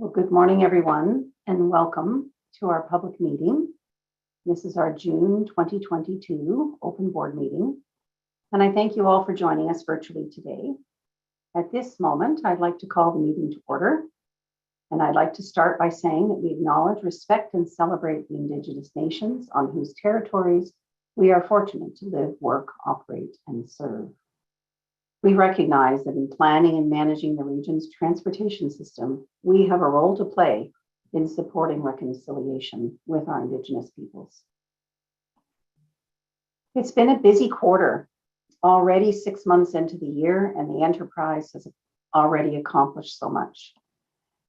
Well, good morning, everyone, and welcome to our public meeting. This is our June 2022 open board meeting, and I thank you all for joining us virtually today. At this moment, I'd like to call the meeting to order, and I'd like to start by saying that we acknowledge, respect, and celebrate the Indigenous nations on whose territories we are fortunate to live, work, operate, and serve. We recognize that in planning and managing the region's transportation system, we have a role to play in supporting reconciliation with our Indigenous peoples. It's been a busy quarter, already 6 months into the year, and the enterprise has already accomplished so much.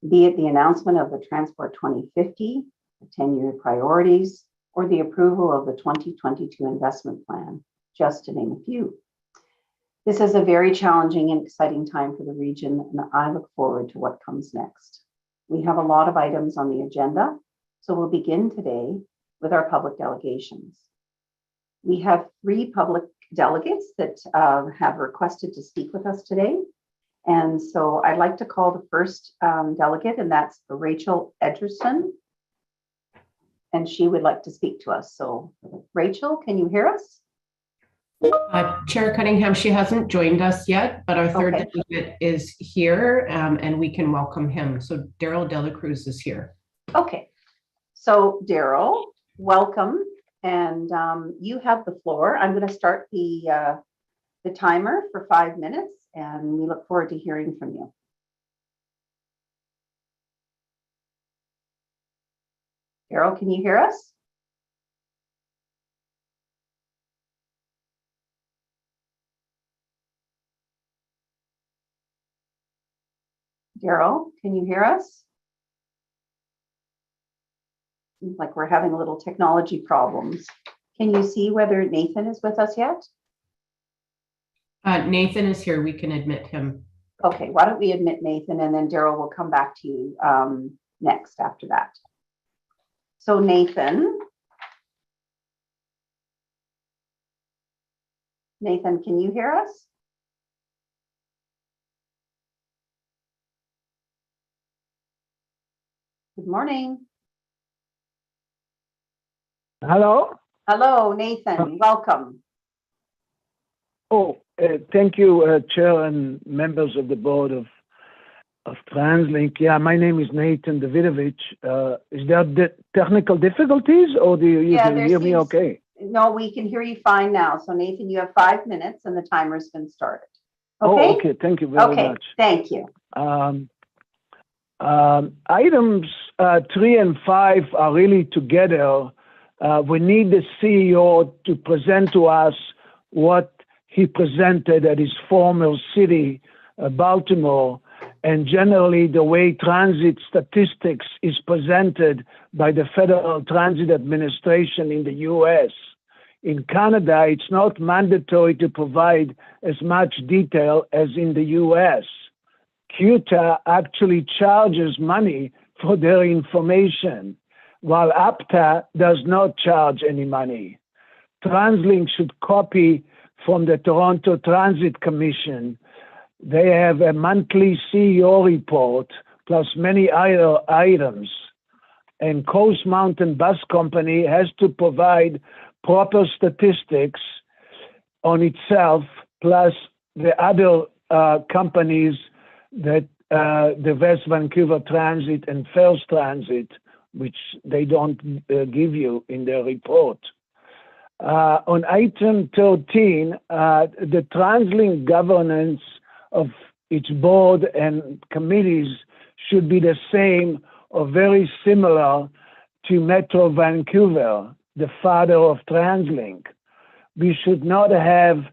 Be it the announcement of the Transport 2050, the 10-year priorities, or the approval of the 2022 investment plan, just to name a few. This is a very challenging and exciting time for the region, and I look forward to what comes next. We have a lot of items on the agenda, so we'll begin today with our public delegations. We have 3 public delegates that have requested to speak with us today. And so I'd like to call the first delegate, and that's Rachel Edgerson. And she would like to speak to us. So Rachel, can you hear us? Chair Cunningham, she hasn't joined us yet, but our third delegate is here and we can welcome him. So Daryl Delacruz is here. Okay, so Daryl, welcome. And you have the floor. I'm going to start the timer for 5 minutes, and we look forward to hearing from you. Daryl, can you hear us? Daryl, can you hear us? Seems like we're having a little technology problems. Can you see whether Nathan is with us yet? Nathan is here. We can admit him. Okay, why don't we admit Nathan, and then Daryl will come back to you next after that. So Nathan, can you hear us? Good morning. Hello. Hello, Nathan. Welcome. Oh, thank you, Chair and members of the board of TransLink. Yeah, my name is Nathan Davidovich. Is there technical difficulties, or do you hear me okay? No, we can hear you fine now. So Nathan, you have 5 minutes, and the timer's been started. Okay. Oh, okay. Thank you very much. Okay. Thank you. Items 3 and 5 are really together. We need the CEO to present to us what he presented at his former city, Baltimore, and generally the way transit statistics is presented by the Federal Transit Administration in the US. In Canada, it's not mandatory to provide as much detail as in the US. CUTA actually charges money for their information, while APTA does not charge any money. TransLink should copy from the Toronto Transit Commission. They have a monthly CEO report plus many other items. And Coast Mountain Bus Company has to provide proper statistics on itself, plus the other companies that the West Vancouver Transit and First Transit, which they don't give you in their report. On item 13, the TransLink governance of its board and committees should be the same or very similar to Metro Vancouver, the father of TransLink. We should not have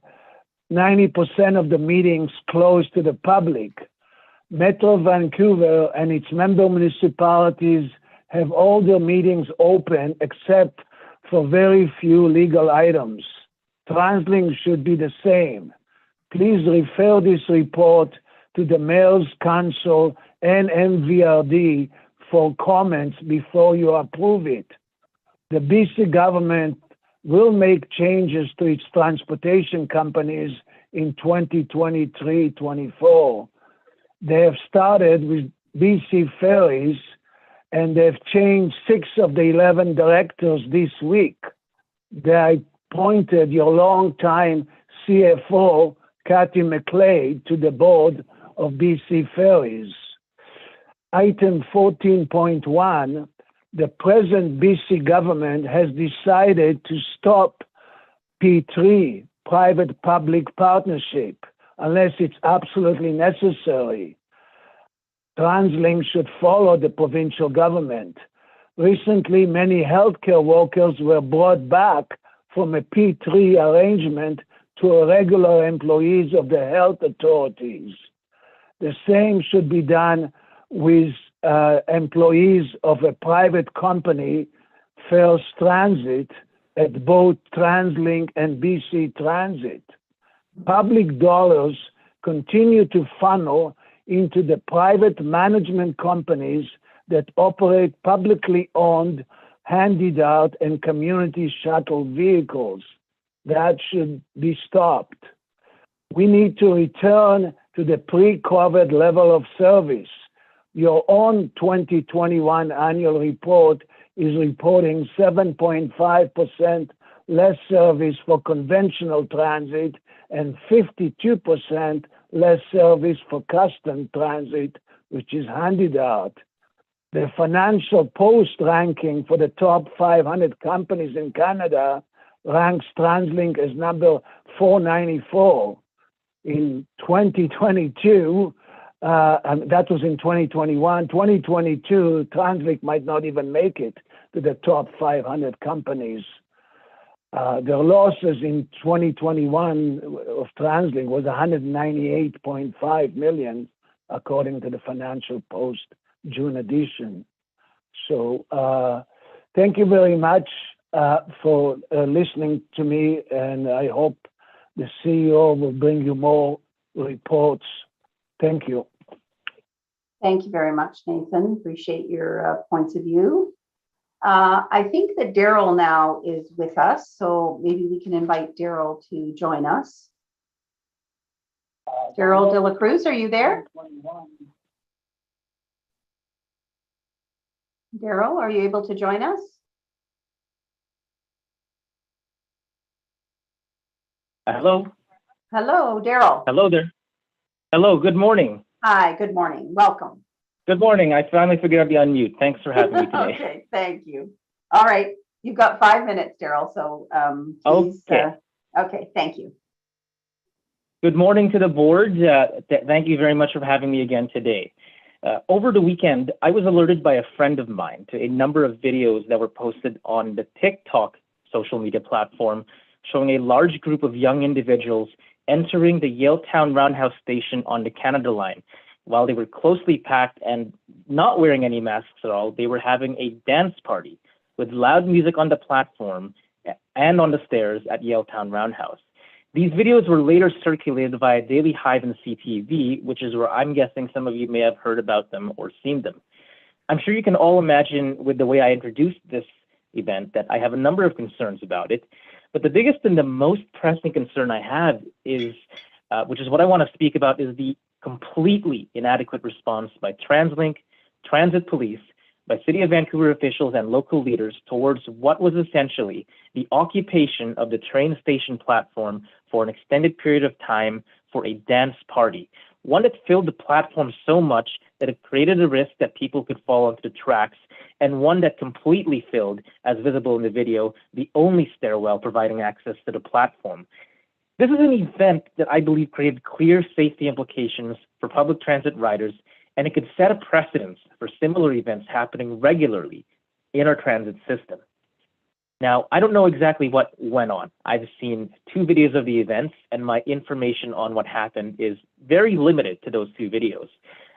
90% of the meetings closed to the public. Metro Vancouver and its member municipalities have all their meetings open except for very few legal items. TransLink should be the same. Please refer this report to the Mayor's Council and MVRD for comments before you approve it. The BC government will make changes to its transportation companies in 2023-24. They have started with BC Ferries, and they've changed 6 of the 11 directors this week. They appointed your longtime CFO, Kathy McLeod, to the board of BC Ferries. Item 14.1, the present BC government has decided to stop P3, private-public partnership, unless it's absolutely necessary. TransLink should follow the provincial government. Recently, many healthcare workers were brought back from a P3 arrangement to regular employees of the health authorities. The same should be done with employees of a private company, First Transit, at both TransLink and BC Transit. Public dollars continue to funnel into the private management companies that operate publicly owned, handed out, and community shuttle vehicles. That should be stopped. We need to return to the pre-COVID level of service. Your own 2021 annual report is reporting 7.5% less service for conventional transit and 52% less service for custom transit, which is handed out. The Financial Post ranking for the top 500 companies in Canada ranks TransLink as number 494. In 2022, and that was in 2021, 2022, TransLink might not even make it to the top 500 companies. Their losses in 2021 of TransLink was $198.5 million, according to the Financial Post June edition. So thank you very much for listening to me, and I hope the CEO will bring you more reports. Thank you. Thank you very much, Nathan. Appreciate your points of view. I think that Daryl now is with us, so maybe we can invite Daryl to join us. Daryl De La Cruz, are you there? Daryl, are you able to join us? Hello. Hello, Daryl. Hello there. Hello, good morning. Hi, good morning. Welcome. Good morning. I finally figured out the unmute. Thanks for having me today. Okay, thank you. All right, you've got 5 minutes, Daryl, so please. Okay, thank you. Good morning to the board. Thank you very much for having me again today. Over the weekend, I was alerted by a friend of mine to a number of videos that were posted on the TikTok social media platform showing a large group of young individuals entering the Yaletown Roundhouse station on the Canada Line. While they were closely packed and not wearing any masks at all, they were having a dance party with loud music on the platform and on the stairs at Yaletown Roundhouse. These videos were later circulated via Daily Hive and CTV, which is where I'm guessing some of you may have heard about them or seen them. I'm sure you can all imagine with the way I introduced this event that I have a number of concerns about it. But the biggest and the most pressing concern I have is, which is what I want to speak about, is the completely inadequate response by TransLink, Transit Police, by City of Vancouver officials and local leaders towards what was essentially the occupation of the train station platform for an extended period of time for a dance party, one that filled the platform so much that it created a risk that people could fall onto the tracks, and one that completely filled, as visible in the video, the only stairwell providing access to the platform. This is an event that I believe created clear safety implications for public transit riders, and it could set a precedence for similar events happening regularly in our transit system. Now, I don't know exactly what went on. I've seen 2 videos of the events, and my information on what happened is very limited to those 2 videos.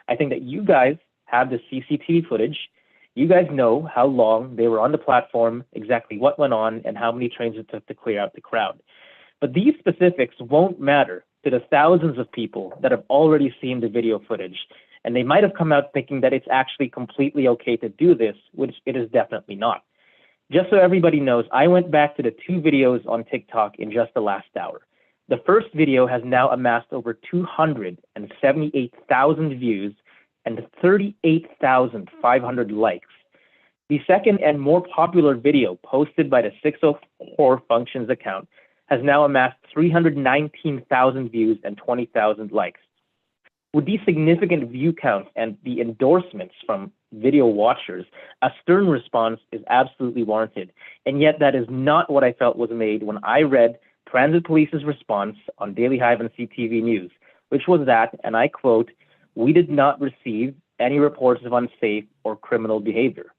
I think that you guys have the CCTV footage. You guys know how long they were on the platform, exactly what went on, and how many trains it took to clear out the crowd. But these specifics won't matter to the thousands of people that have already seen the video footage, and they might have come out thinking that it's actually completely okay to do this, which it is definitely not. Just so everybody knows, I went back to the 2 videos on TikTok in just the last hour. The first video has now amassed over 278,000 views, and 38,500 likes. The second and more popular video posted by the 604 Functions account has now amassed 319,000 views and 20,000 likes. With these significant view counts and the endorsements from video watchers, a stern response is absolutely warranted. And yet that is not what I felt was made when I read Transit Police's response on Daily Hive and CTV News, which was that, and I quote, "We did not receive any reports of unsafe or criminal behavior."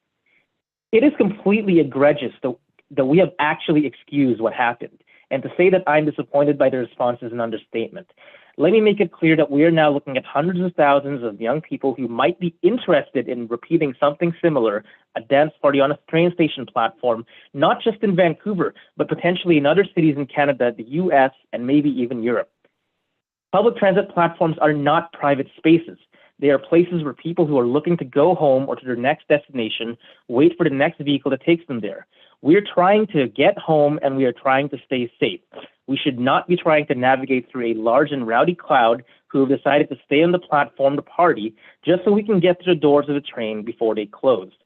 It is completely egregious that we have actually excused what happened. And to say that I'm disappointed by the response is an understatement. Let me make it clear that we are now looking at hundreds of thousands of young people who might be interested in repeating something similar, a dance party on a train station platform, not just in Vancouver, but potentially in other cities in Canada, the US, and maybe even Europe. Public transit platforms are not private spaces. They are places where people who are looking to go home or to their next destination wait for the next vehicle that takes them there. We are trying to get home and we are trying to stay safe. We should not be trying to navigate through a large and rowdy crowd who have decided to stay on the platform to party just so we can get to the doors of the train before they closed.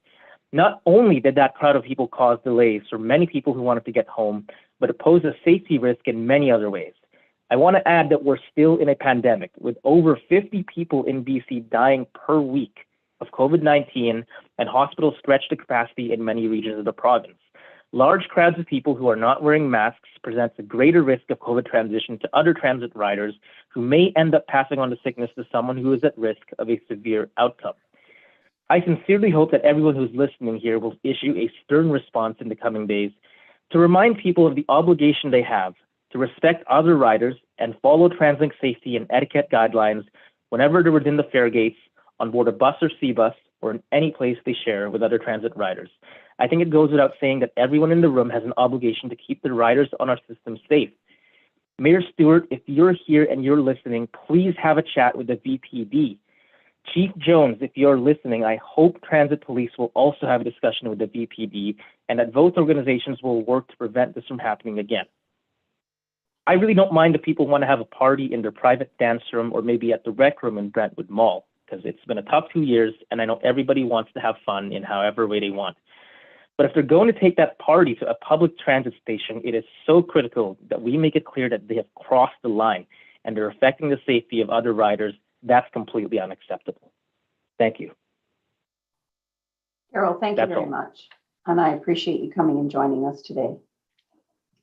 Not only did that crowd of people cause delays for many people who wanted to get home, but it posed a safety risk in many other ways. I want to add that we're still in a pandemic with over 50 people in BC dying per week of COVID-19 and hospitals stretched to capacity in many regions of the province. Large crowds of people who are not wearing masks presents a greater risk of COVID transmission to other transit riders who may end up passing on the sickness to someone who is at risk of a severe outcome. I sincerely hope that everyone who's listening here will issue a stern response in the coming days to remind people of the obligation they have to respect other riders and follow TransLink safety and etiquette guidelines whenever they're within the fare gates, on board a bus or C-bus, or in any place they share with other transit riders. I think it goes without saying that everyone in the room has an obligation to keep the riders on our system safe. Mayor Stewart, if you're here and you're listening, please have a chat with the VPD. Chief Jones, if you're listening, I hope Transit Police will also have a discussion with the VPD and that both organizations will work to prevent this from happening again. I really don't mind if people want to have a party in their private dance room or maybe at the rec room in Brentwood Mall, because it's been a tough 2 years and I know everybody wants to have fun in however way they want. But if they're going to take that party to a public transit station, it is so critical that we make it clear that they have crossed the line and they're affecting the safety of other riders. That's completely unacceptable. Thank you. Carol, thank you very much. And I appreciate you coming and joining us today.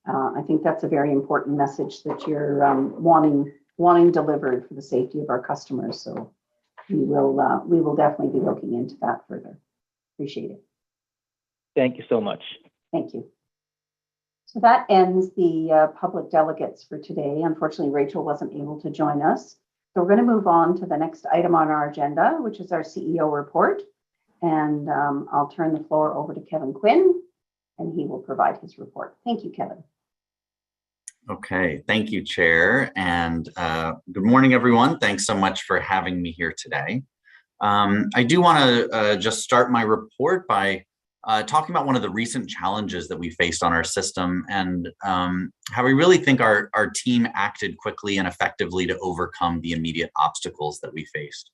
I think that's a very important message that you're wanting delivered for the safety of our customers. So we will definitely be looking into that further. Appreciate it. Thank you so much. Thank you. So that ends the public delegates for today. Unfortunately, Rachel wasn't able to join us. So we're going to move on to the next item on our agenda, which is our CEO report. And I'll turn the floor over to Kevin Quinn, and he will provide his report. Thank you, Kevin. Okay, thank you, Chair. And good morning, everyone. Thanks so much for having me here today. I do want to just start my report by talking about one of the recent challenges that we faced on our system and how we really think our team acted quickly and effectively to overcome the immediate obstacles that we faced.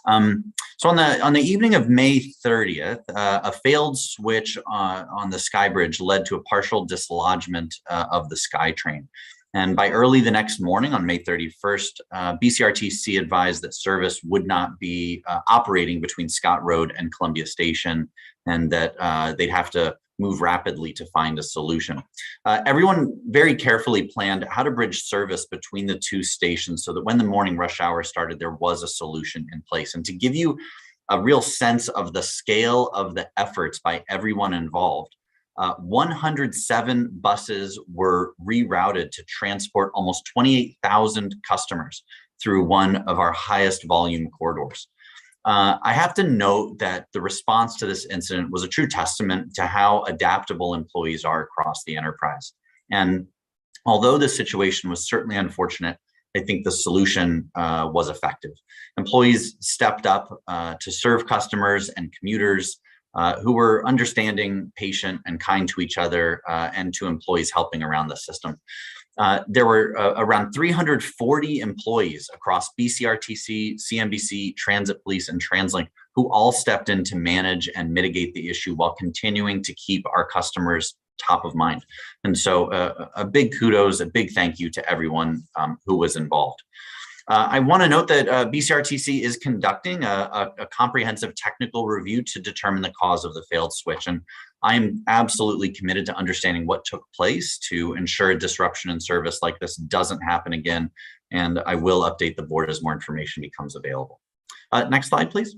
So on the evening of May 30th, a failed switch on the Skybridge led to a partial dislodgement of the SkyTrain. And by early the next morning on May 31st, BCRTC advised that service would not be operating between Scott Road and Columbia Station, and that they'd have to move rapidly to find a solution. Everyone very carefully planned how to bridge service between the two stations so that when the morning rush hour started, there was a solution in place. And to give you a real sense of the scale of the efforts by everyone involved, 107 buses were rerouted to transport almost 28,000 customers through one of our highest volume corridors. I have to note that the response to this incident was a true testament to how adaptable employees are across the enterprise. And although the situation was certainly unfortunate, I think the solution was effective. Employees stepped up to serve customers and commuters who were understanding, patient, and kind to each other, and to employees helping around the system. There were around 340 employees across BCRTC, CNBC, Transit Police, and TransLink who all stepped in to manage and mitigate the issue while continuing to keep our customers top of mind. And so a big kudos, a big thank you to everyone who was involved. I want to note that BCRTC is conducting a comprehensive technical review to determine the cause of the failed switch. And I am absolutely committed to understanding what took place to ensure a disruption in service like this doesn't happen again. And I will update the board as more information becomes available. Next slide, please.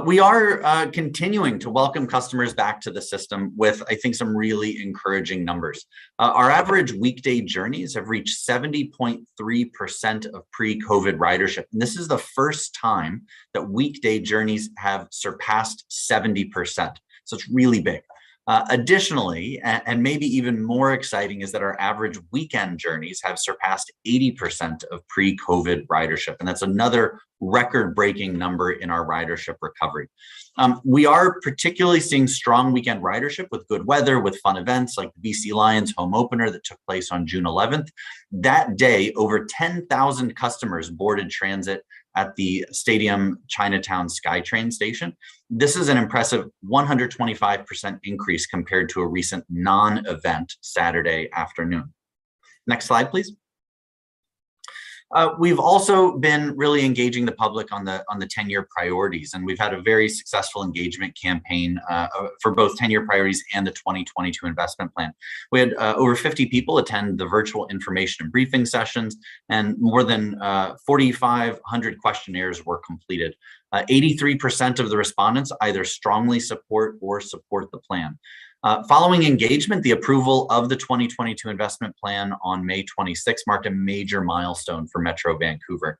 We are continuing to welcome customers back to the system with, I think, some really encouraging numbers. Our average weekday journeys have reached 70.3% of pre-COVID ridership. And this is the first time that weekday journeys have surpassed 70%. So it's really big. Additionally, and maybe even more exciting, is that our average weekend journeys have surpassed 80% of pre-COVID ridership. And that's another record-breaking number in our ridership recovery. We are particularly seeing strong weekend ridership with good weather, with fun events like the BC Lions home opener that took place on June 11th. That day, over 10,000 customers boarded transit at the Stadium Chinatown SkyTrain station. This is an impressive 125% increase compared to a recent non-event Saturday afternoon. Next slide, please. We've also been really engaging the public on the 10-year priorities, and we've had a very successful engagement campaign for both 10-year priorities and the 2022 investment plan. We had over 50 people attend the virtual information and briefing sessions, and more than 4,500 questionnaires were completed. 83% of the respondents either strongly support or support the plan. Following engagement, the approval of the 2022 investment plan on May 26 marked a major milestone for Metro Vancouver.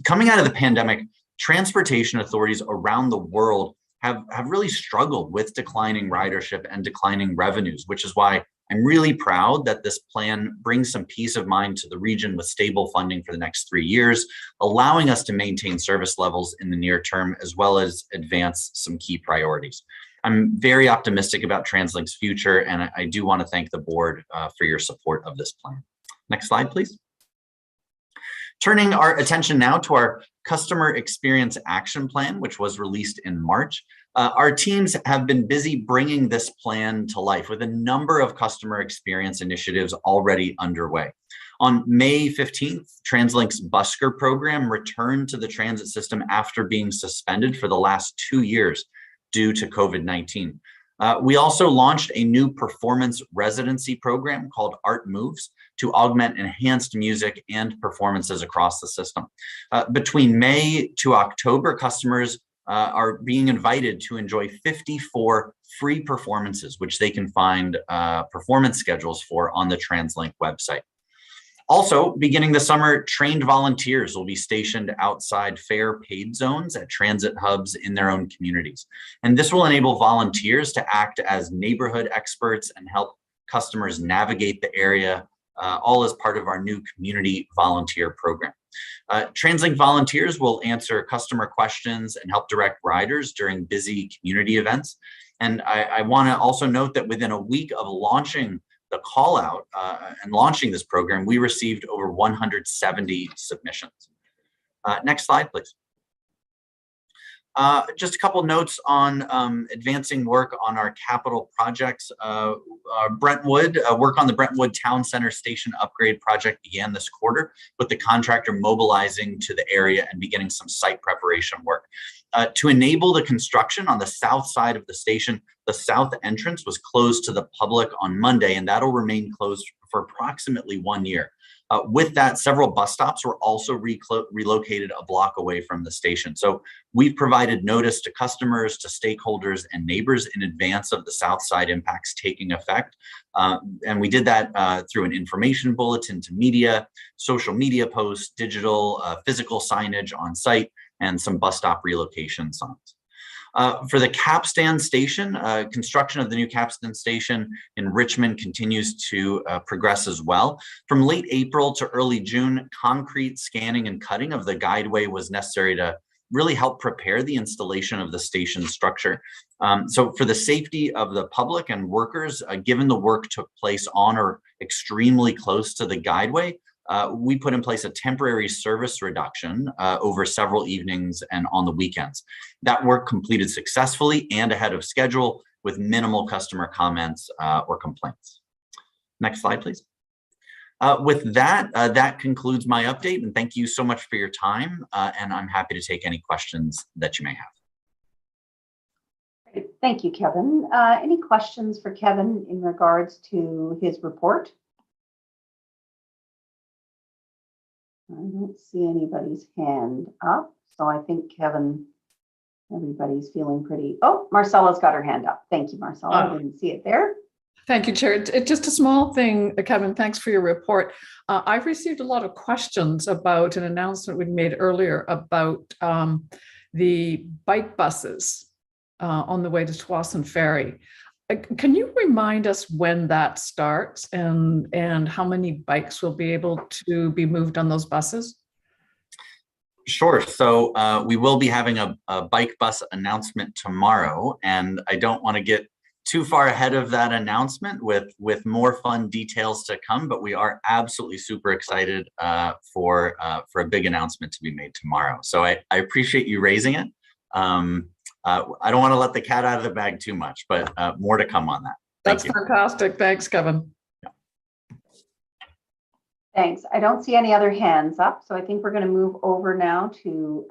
Coming out of the pandemic, transportation authorities around the world have really struggled with declining ridership and declining revenues, which is why I'm really proud that this plan brings some peace of mind to the region with stable funding for the next 3 years, allowing us to maintain service levels in the near term, as well as advance some key priorities. I'm very optimistic about TransLink's future, and I do want to thank the board for your support of this plan. Next slide, please. Turning our attention now to our Customer Experience Action Plan, which was released in March. Our teams have been busy bringing this plan to life with a number of customer experience initiatives already underway. On May 15th, TransLink's Busker program returned to the transit system after being suspended for the last 2 years due to COVID-19. We also launched a new performance residency program called Art Moves to augment enhanced music and performances across the system. Between May to October, customers are being invited to enjoy 54 free performances, which they can find performance schedules for on the TransLink website. Also, beginning this summer, trained volunteers will be stationed outside fare paid zones at transit hubs in their own communities. And this will enable volunteers to act as neighborhood experts and help customers navigate the area, all as part of our new community volunteer program. TransLink volunteers will answer customer questions and help direct riders during busy community events. And I want to also note that within a week of launching the call out and launching this program, we received over 170 submissions. Next slide, please. Just a couple notes on advancing work on our capital projects. Brentwood, work on the Brentwood Town Center Station upgrade project began this quarter, with the contractor mobilizing to the area and beginning some site preparation work. To enable the construction on the south side of the station, the south entrance was closed to the public on Monday, and that'll remain closed for approximately 1 year. With that, several bus stops were also relocated a block away from the station. So we've provided notice to customers, to stakeholders, and neighbors in advance of the south side impacts taking effect. And we did that through an information bulletin to media, social media posts, digital, physical signage on site, and some bus stop relocation signs. For the Capstan station, construction of the new Capstan station in Richmond continues to progress as well. From late April to early June, concrete scanning and cutting of the guideway was necessary to really help prepare the installation of the station structure. So for the safety of the public and workers, given the work took place on or extremely close to the guideway, we put in place a temporary service reduction over several evenings and on the weekends. That work completed successfully and ahead of schedule with minimal customer comments or complaints. Next slide, please. With that, that concludes my update, and thank you so much for your time, and I'm happy to take any questions that you may have. Great. Thank you, Kevin. Any questions for Kevin in regards to his report? I don't see anybody's hand up, so I think Kevin, everybody's feeling pretty. Oh, Marcella's got her hand up. Thank you, Marcella. I didn't see it there. Thank you, Chair. Just a small thing, Kevin, thanks for your report. I've received a lot of questions about an announcement we made earlier about the bike buses on the way to Tsawwassen Ferry. Can you remind us when that starts and how many bikes will be able to be moved on those buses? Sure. So we will be having a bike bus announcement tomorrow, and I don't want to get too far ahead of that announcement with more fun details to come, but we are absolutely super excited for a big announcement to be made tomorrow. So I appreciate you raising it. I don't want to let the cat out of the bag too much, but more to come on that. That's fantastic. Thanks, Kevin. Yeah. Thanks. I don't see any other hands up, so I think we're going to move over now to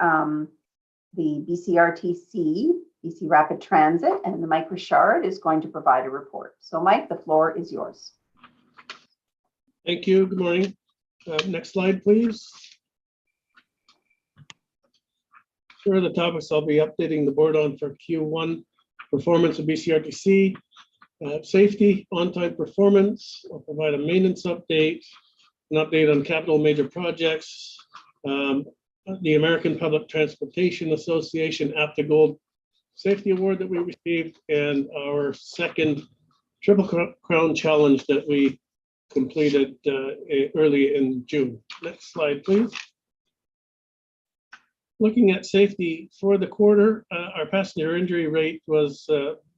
the BCRTC, BC Rapid Transit, and Mike Richard is going to provide a report. So Mike, the floor is yours. Thank you. Good morning. Next slide, please. Here are the topics I'll be updating the board on for Q1 performance of BCRTC. Safety, on-time performance. I'll provide a maintenance update, an update on capital major projects, the American Public Transportation Association APTA Gold Safety Award that we received, and our second Triple Crown Challenge that we completed early in June. Next slide, please. Looking at safety for the quarter, our passenger injury rate was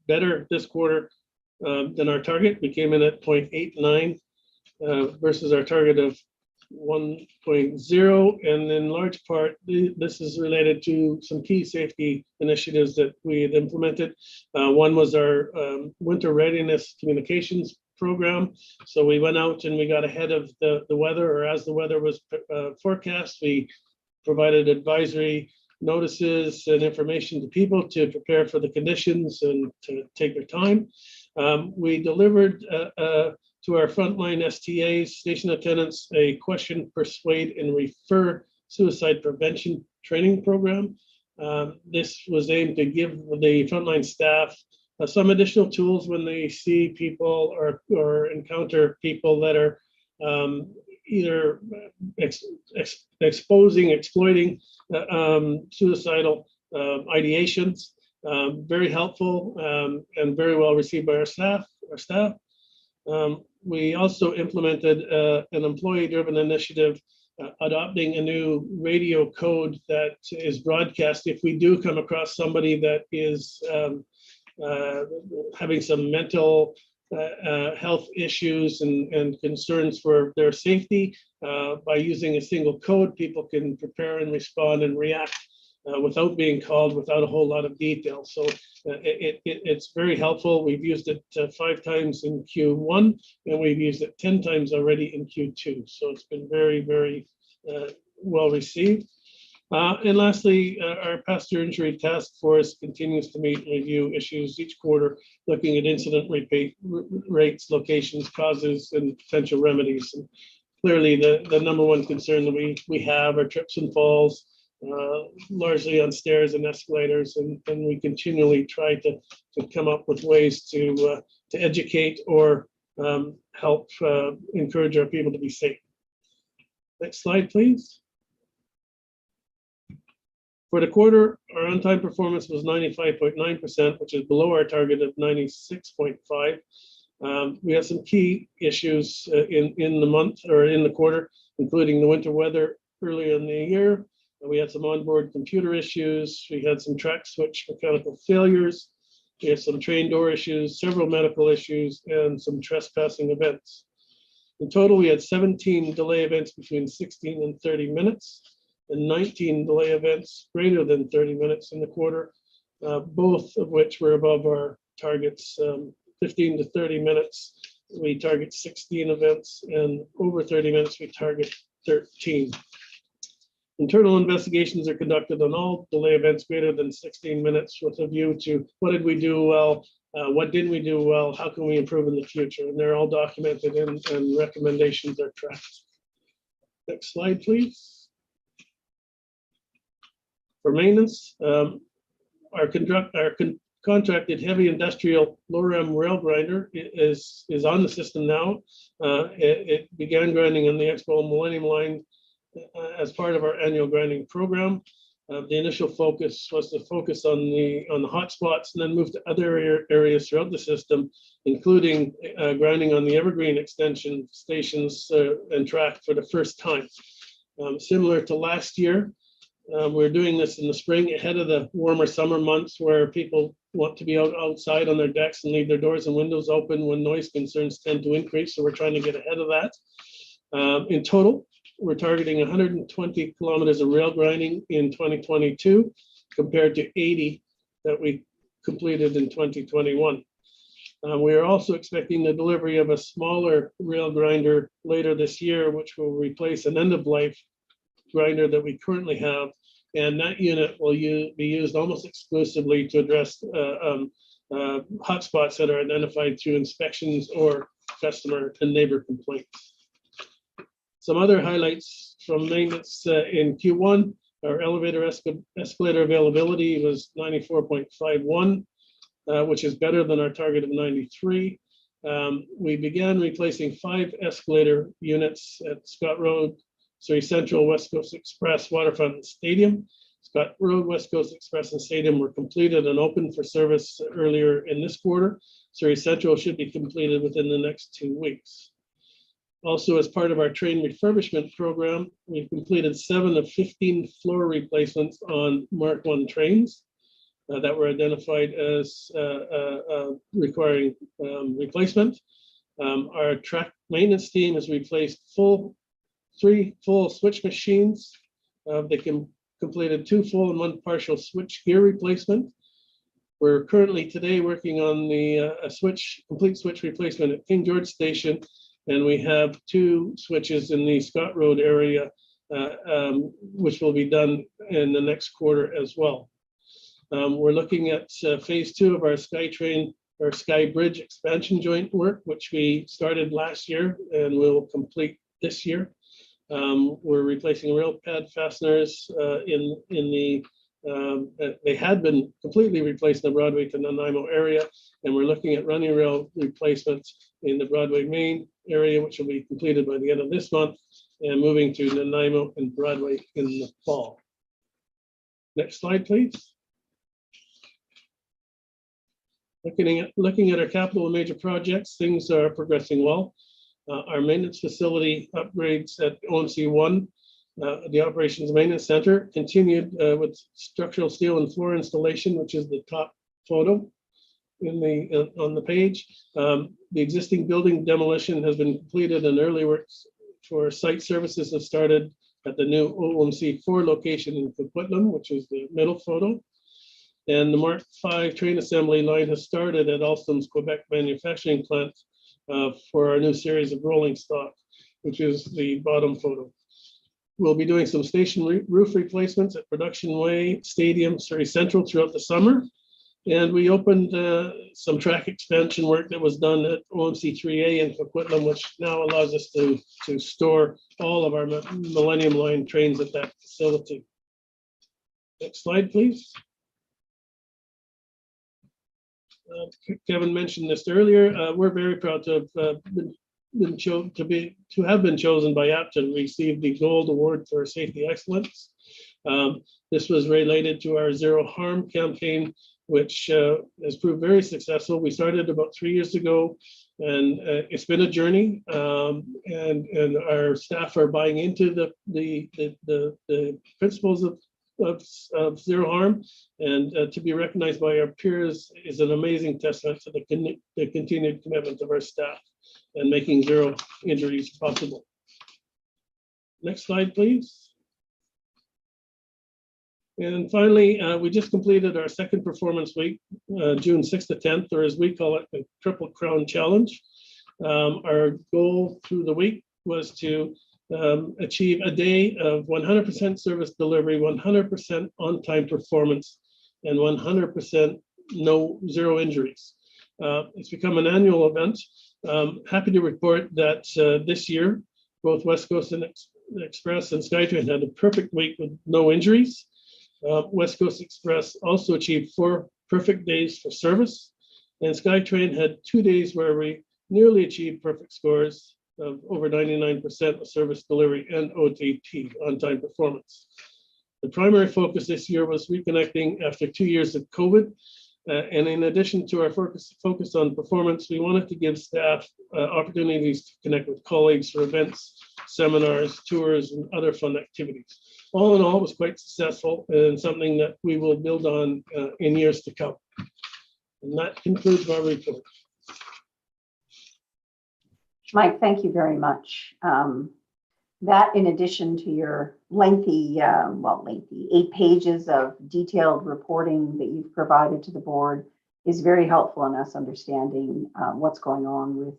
better this quarter than our target. We came in at 0.89 versus our target of 1.0, and in large part, this is related to some key safety initiatives that we had implemented. One was our winter readiness communications program. So we went out and we got ahead of the weather, or as the weather was forecast, we provided advisory notices and information to people to prepare for the conditions and to take their time. We delivered to our frontline STAs, station attendants, a question, persuade, and refer suicide prevention training program. This was aimed to give the frontline staff some additional tools when they see people or encounter people that are either exploiting suicidal ideations. Very helpful and very well received by our staff. We also implemented an employee-driven initiative adopting a new radio code that is broadcast if we do come across somebody that is having some mental health issues and concerns for their safety. By using a single code, people can prepare and respond and react without being called, without a whole lot of detail. So it's very helpful. We've used it 5 times in Q1, and we've used it 10 times already in Q2. So it's been very, very well received. And lastly, our passenger injury task force continues to meet and review issues each quarter, looking at incident rates, locations, causes, and potential remedies. And clearly, the number one concern that we have are trips and falls, largely on stairs and escalators, and we continually try to come up with ways to educate or help encourage our people to be safe. Next slide, please. For the quarter, our on-time performance was 95.9%, which is below our target of 96.5%. We had some key issues in the month or in the quarter, including the winter weather earlier in the year, We had some onboard computer issues. We had some track switch mechanical failures. We had some train door issues, several medical issues, and some trespassing events. In total, we had 17 delay events between 16 and 30 minutes, and 19 delay events greater than 30 minutes in the quarter, both of which were above our targets. 15 to 30 minutes, we target 16 events, and over 30 minutes, we target 13. Internal investigations are conducted on all delay events greater than 16 minutes with a view to what did we do well, what didn't we do well, how can we improve in the future? And they're all documented and recommendations are tracked. Next slide, please. For maintenance, our contracted heavy industrial low-rem rail grinder is on the system now. It began grinding on the Expo Millennium Line as part of our annual grinding program. The initial focus was to focus on the hot spots and then move to other areas throughout the system, including grinding on the Evergreen extension stations and track for the first time. Similar to last year, we're doing this in the spring ahead of the warmer summer months where people want to be outside on their decks and leave their doors and windows open when noise concerns tend to increase. So we're trying to get ahead of that. In total, we're targeting 120 kilometers of rail grinding in 2022 compared to 80 that we completed in 2021. We are also expecting the delivery of a smaller rail grinder later this year, which will replace an end-of-life grinder that we currently have. And that unit will be used almost exclusively to address hotspots that are identified through inspections or customer and neighbor complaints. Some other highlights from maintenance in Q1, our elevator escalator availability was 94.51, which is better than our target of 93. We began replacing 5 escalator units at Scott Road, Surrey Central, West Coast Express, Waterfront, and Stadium. Scott Road, West Coast Express, and Stadium were completed and open for service earlier in this quarter. Surrey Central should be completed within the next 2 weeks. Also, as part of our train refurbishment program, we've completed 7 of 15 floor replacements on Mark 1 trains that were identified as requiring replacement. Our track maintenance team has replaced 3 full switch machines. They completed 2 full and 1 partial switch gear replacement. We're currently today working on the complete switch replacement at King George Station. And we have 2 switches in the Scott Road area, which will be done in the next quarter as well. We're looking at phase 2 of our SkyTrain or Sky Bridge expansion joint work, which we started last year and will complete this year. We're replacing rail pad fasteners they had been completely replaced in the Broadway to Nanaimo area, and we're looking at running rail replacements in the Broadway main area, which will be completed by the end of this month, and moving to Nanaimo and Broadway in the fall. Next slide, please. Looking at our capital and major projects, things are progressing well. Our maintenance facility upgrades at OMC 1, the Operations Maintenance Center, continued with structural steel and floor installation, which is the top photo on the page. The existing building demolition has been completed and early works for site services have started at the new OMC 4 location in Coquitlam, which is the middle photo. And the Mark 5 train assembly line has started at Alstom's Quebec manufacturing plant for our new series of rolling stock, which is the bottom photo. We'll be doing some station roof replacements at Production Way, Stadium, Surrey Central throughout the summer. And we opened some track expansion work that was done at OMC 3A in Coquitlam, which now allows us to store all of our Millennium Line trains at that facility. Next slide, please. Kevin mentioned this earlier. We're very proud to have been chosen by APTA to receive the Gold Award for Safety Excellence. This was related to our Zero Harm campaign, which has proved very successful. We started about 3 years ago And it's been a journey, and our staff are buying into the principles of zero harm, and to be recognized by our peers is an amazing testament to the continued commitment of our staff and making zero injuries possible. Next slide, please. And finally, we just completed our second performance week, June 6th to 10th, or as we call it, the Triple Crown Challenge. Our goal through the week was to achieve a day of 100% service delivery, 100% on-time performance, and 100% zero injuries. It's become an annual event. Happy to report that this year, both West Coast and Express and SkyTrain had a perfect week with no injuries. West Coast Express also achieved 4 perfect days for service, and SkyTrain had 2 days where we nearly achieved perfect scores of over 99% of service delivery and OTP, on-time performance. The primary focus this year was reconnecting after 2 years of COVID, and in addition to our focus on performance, we wanted to give staff opportunities to connect with colleagues for events, seminars, tours, and other fun activities. All in all, it was quite successful and something that we will build on in years to come. And that concludes my report. Mike, thank you very much. That, in addition to your lengthy, 8 pages of detailed reporting that you've provided to the board, is very helpful in us understanding what's going on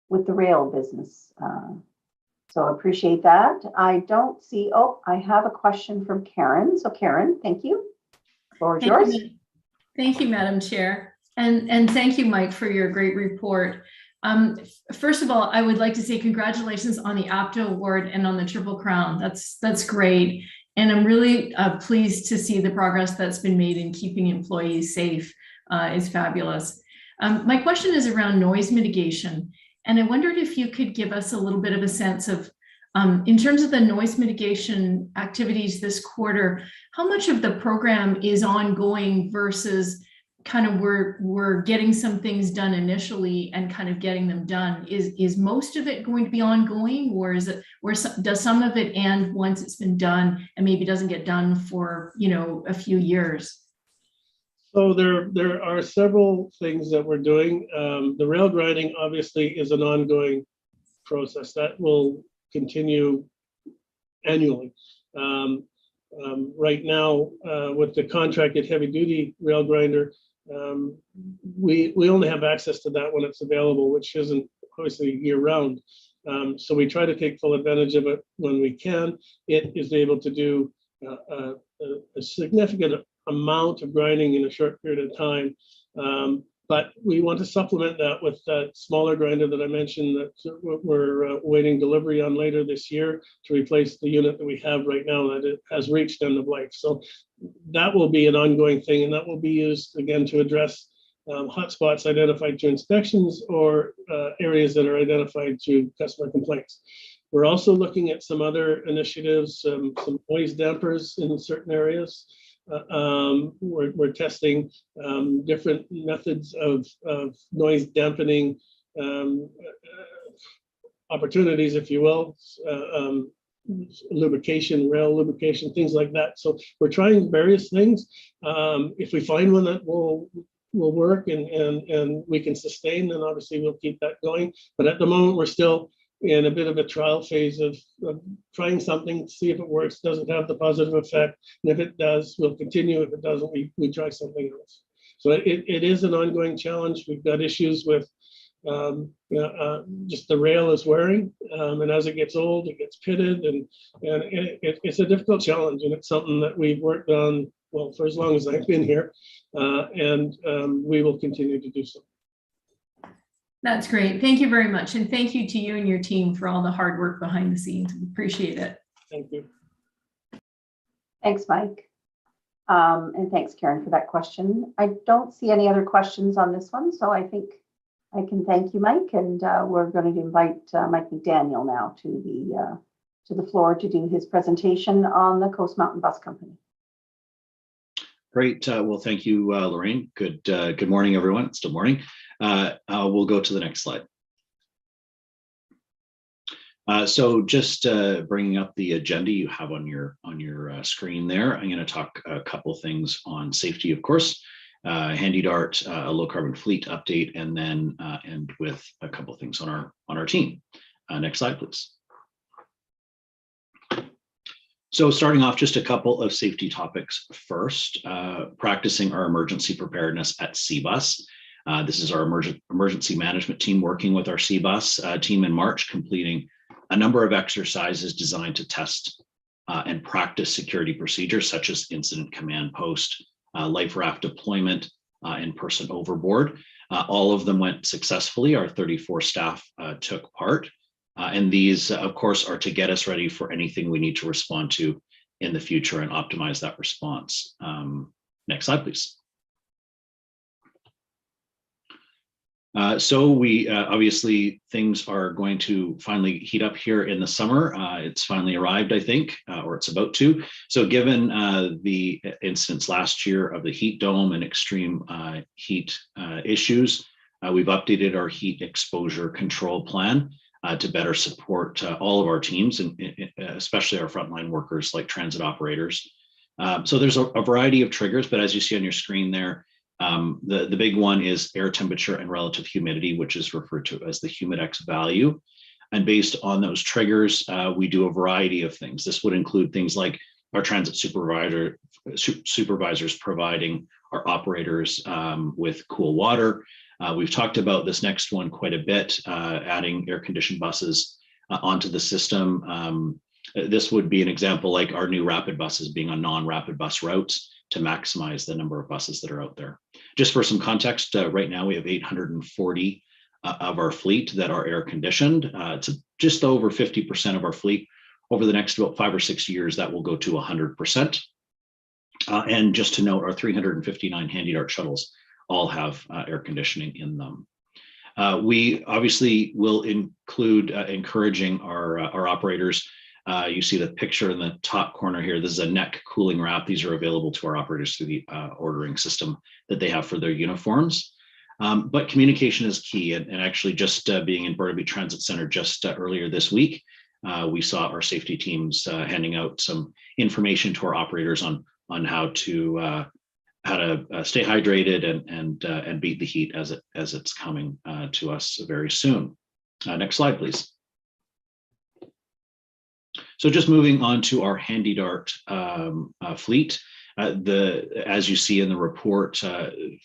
with the rail business. So appreciate that. I don't see, I have a question from Karen. So Karen, thank you. The floor is yours. Thank you, Madam Chair. And thank you, Mike, for your great report. First of all, I would like to say congratulations on the APTA award and on the Triple Crown. That's great. And I'm really pleased to see the progress that's been made in keeping employees safe. Is fabulous. My question is around noise mitigation. And I wondered if you could give us a little bit of a sense of, in terms of the noise mitigation activities this quarter, how much of the program is ongoing versus kind of we're getting some things done initially and kind of getting them done? Is most of it going to be ongoing, or is it, or does some of it end once it's been done and maybe doesn't get done for, a few years? So there are several things that we're doing. The rail grinding obviously is an ongoing process that will continue annually. Right now, with the contracted heavy duty rail grinder, we only have access to that when it's available, which isn't obviously year round. So we try to take full advantage of it when we can. It is able to do a significant amount of grinding in a short period of time. But we want to supplement that with that smaller grinder that I mentioned that we're waiting delivery on later this year to replace the unit that we have right now that it has reached end of life. So that will be an ongoing thing, and that will be used again to address hotspots identified through inspections or areas that are identified through customer complaints. We're also looking at some other initiatives, some noise dampers in certain areas. We're testing different methods of noise dampening opportunities, if you will, lubrication, rail lubrication, things like that. So we're trying various things. If we find one that will work and we can sustain, then obviously we'll keep that going. But at the moment, we're still in a bit of a trial phase of trying something, see if it works, doesn't have the positive effect. And if it does, we'll continue. If it doesn't, we try something else. So it is an ongoing challenge. We've got issues with just the rail is wearing. And as it gets old, it gets pitted. And it's a difficult challenge. And it's something that we've worked on, well, for as long as I've been here. And we will continue to do so. That's great. Thank you very much. And thank you to you and your team for all the hard work behind the scenes. We appreciate it. Thank you. Thanks, Mike. And thanks, Karen, for that question. I don't see any other questions on this one, so I think I can thank you, Mike, and we're going to invite Mike McDaniel now to the floor to do his presentation on the Coast Mountain Bus Company. Great. Well, thank you, Lorraine. Good morning, everyone. It's still morning. We'll go to the next slide. So just bringing up the agenda you have on your screen there, I'm going to talk a couple things on safety, of course, Handy Dart, a low carbon fleet update, and then end with a couple things on our team. Next slide, please. So starting off, just a couple of safety topics first, practicing our emergency preparedness at CBUS. This is our emergency management team working with our CBUS team in March, completing a number of exercises designed to test and practice security procedures such as incident command post, life raft deployment, and person overboard. All of them went successfully. Our 34 staff took part. And these, of course, are to get us ready for anything we need to respond to in the future and optimize that response. Next slide, please. So we obviously things are going to finally heat up here in the summer. It's finally arrived, I think, or it's about to. So given the incidents last year of the heat dome and extreme heat issues, we've updated our heat exposure control plan to better support all of our teams, and especially our frontline workers like transit operators. So there's a variety of triggers, but as you see on your screen there, the big one is air temperature and relative humidity, which is referred to as the humidex value. And based on those triggers, we do a variety of things. This would include things like our transit supervisors providing our operators with cool water. We've talked about this next one quite a bit, adding air-conditioned buses onto the system. This would be an example like our new rapid buses being on non-rapid bus routes to maximize the number of buses that are out there. Just for some context, right now we have 840 of our fleet that are air-conditioned. It's just over 50% of our fleet. Over the next about 5 or 6 years, that will go to 100%. And just to note, our 359 Handy Dart shuttles all have air conditioning in them. We obviously will include encouraging our operators. You see the picture in the top corner here. This is a neck cooling wrap. These are available to our operators through the ordering system that they have for their uniforms. But communication is key. And actually just being in Burnaby Transit Center just earlier this week, we saw our safety teams handing out some information to our operators on how to stay hydrated and beat the heat as it's coming to us very soon. Next slide, please. So just moving on to our Handy Dart fleet. As you see in the report,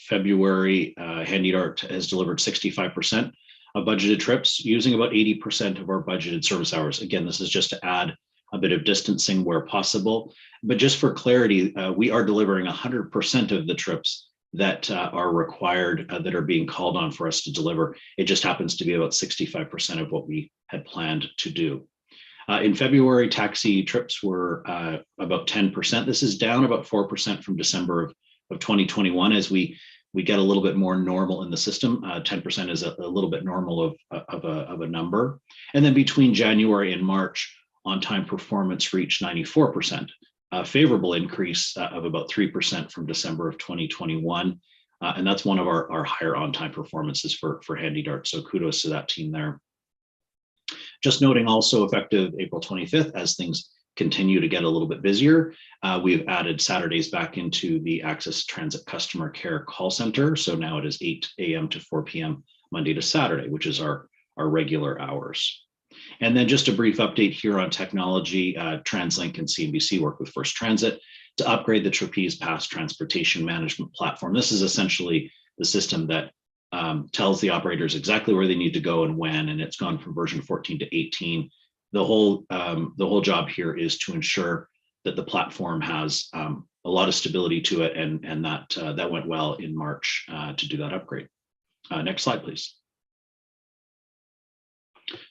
February, Handy Dart has delivered 65% of budgeted trips, using about 80% of our budgeted service hours. Again, this is just to add a bit of distancing where possible. But just for clarity, we are delivering 100% of the trips that are required, that are being called on for us to deliver. It just happens to be about 65% of what we had planned to do. In February, taxi trips were about 10%. This is down about 4% from December of 2021 as we get a little bit more normal in the system. 10% is a little bit normal of a number. And then between January and March, on-time performance reached 94%, a favorable increase of about 3% from December of 2021. And that's one of our higher on-time performances for Handy Dart. So kudos to that team there. Just noting also effective April 25th, as things continue to get a little bit busier, we've added Saturdays back into the Access Transit Customer Care call center. So now it is 8 a.m. to 4 p.m. Monday to Saturday, which is our regular hours. And then just a brief update here on technology. TransLink and CNBC work with First Transit to upgrade the Trapeze Pass Transportation Management Platform. This is essentially the system that tells the operators exactly where they need to go and when, and it's gone from version 14 to 18. The whole job here is to ensure that the platform has a lot of stability to it, and that went well in March to do that upgrade. Next slide, please.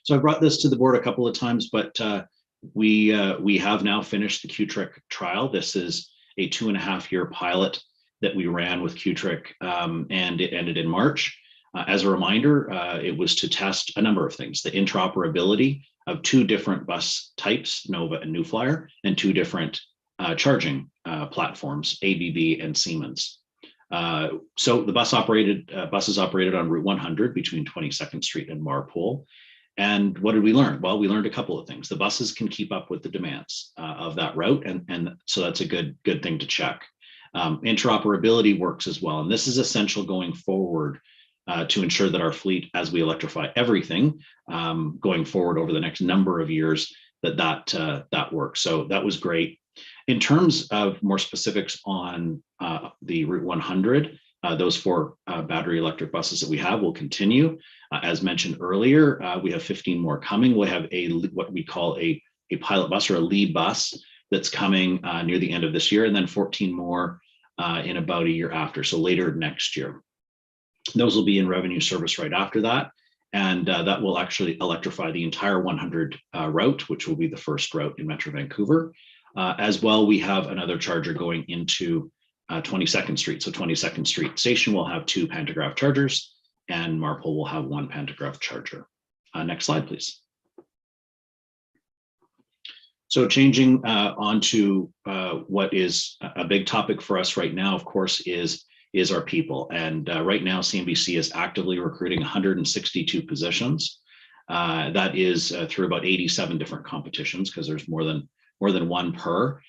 So I brought this to the board a couple of times, but we have now finished the QTRIC trial. This is a 2.5-year pilot that we ran with QTRIC, and it ended in March. As a reminder, it was to test a number of things: the interoperability of 2 different bus types, Nova and New Flyer, and 2 different charging platforms, ABB and Siemens. So the buses operated on Route 100 between 22nd Street and Marpole. And what did we learn? Well, we learned a couple of things. The buses can keep up with the demands of that route, and so that's a good thing to check. Interoperability works as well, and this is essential going forward to ensure that our fleet, as we electrify everything going forward over the next number of years, that works. So that was great. In terms of more specifics on the Route 100, those 4 battery electric buses that we have will continue. As mentioned earlier, we have 15 more coming. We'll have what we call a pilot bus or a lead bus that's coming near the end of this year, and then 14 more in about a year after, so later next year. Those will be in revenue service right after that, and that will actually electrify the entire 100 route, which will be the first route in Metro Vancouver. As well, we have another charger going into 22nd Street. So 22nd Street Station will have 2 pantograph chargers, and Marpole will have 1 pantograph charger. Next slide, please. So changing on to what is a big topic for us right now, of course, is our people. And right now, CMBC is actively recruiting 162 positions. That is through about 87 different competitions, because there's more than one per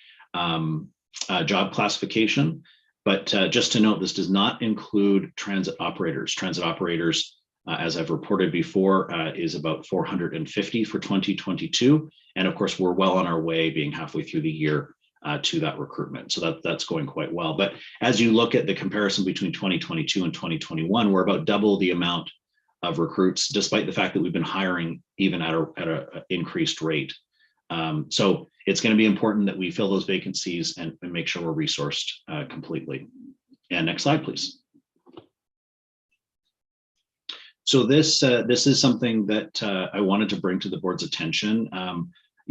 job classification. But just to note, this does not include transit operators. Transit operators, as I've reported before, is about 450 for 2022. And of course, we're well on our way, being halfway through the year, to that recruitment. So that's going quite well. But as you look at the comparison between 2022 and 2021, we're about double the amount of recruits, despite the fact that we've been hiring even at a increased rate. So it's going to be important that we fill those vacancies and make sure we're resourced completely. And next slide, please. So this is something that I wanted to bring to the board's attention.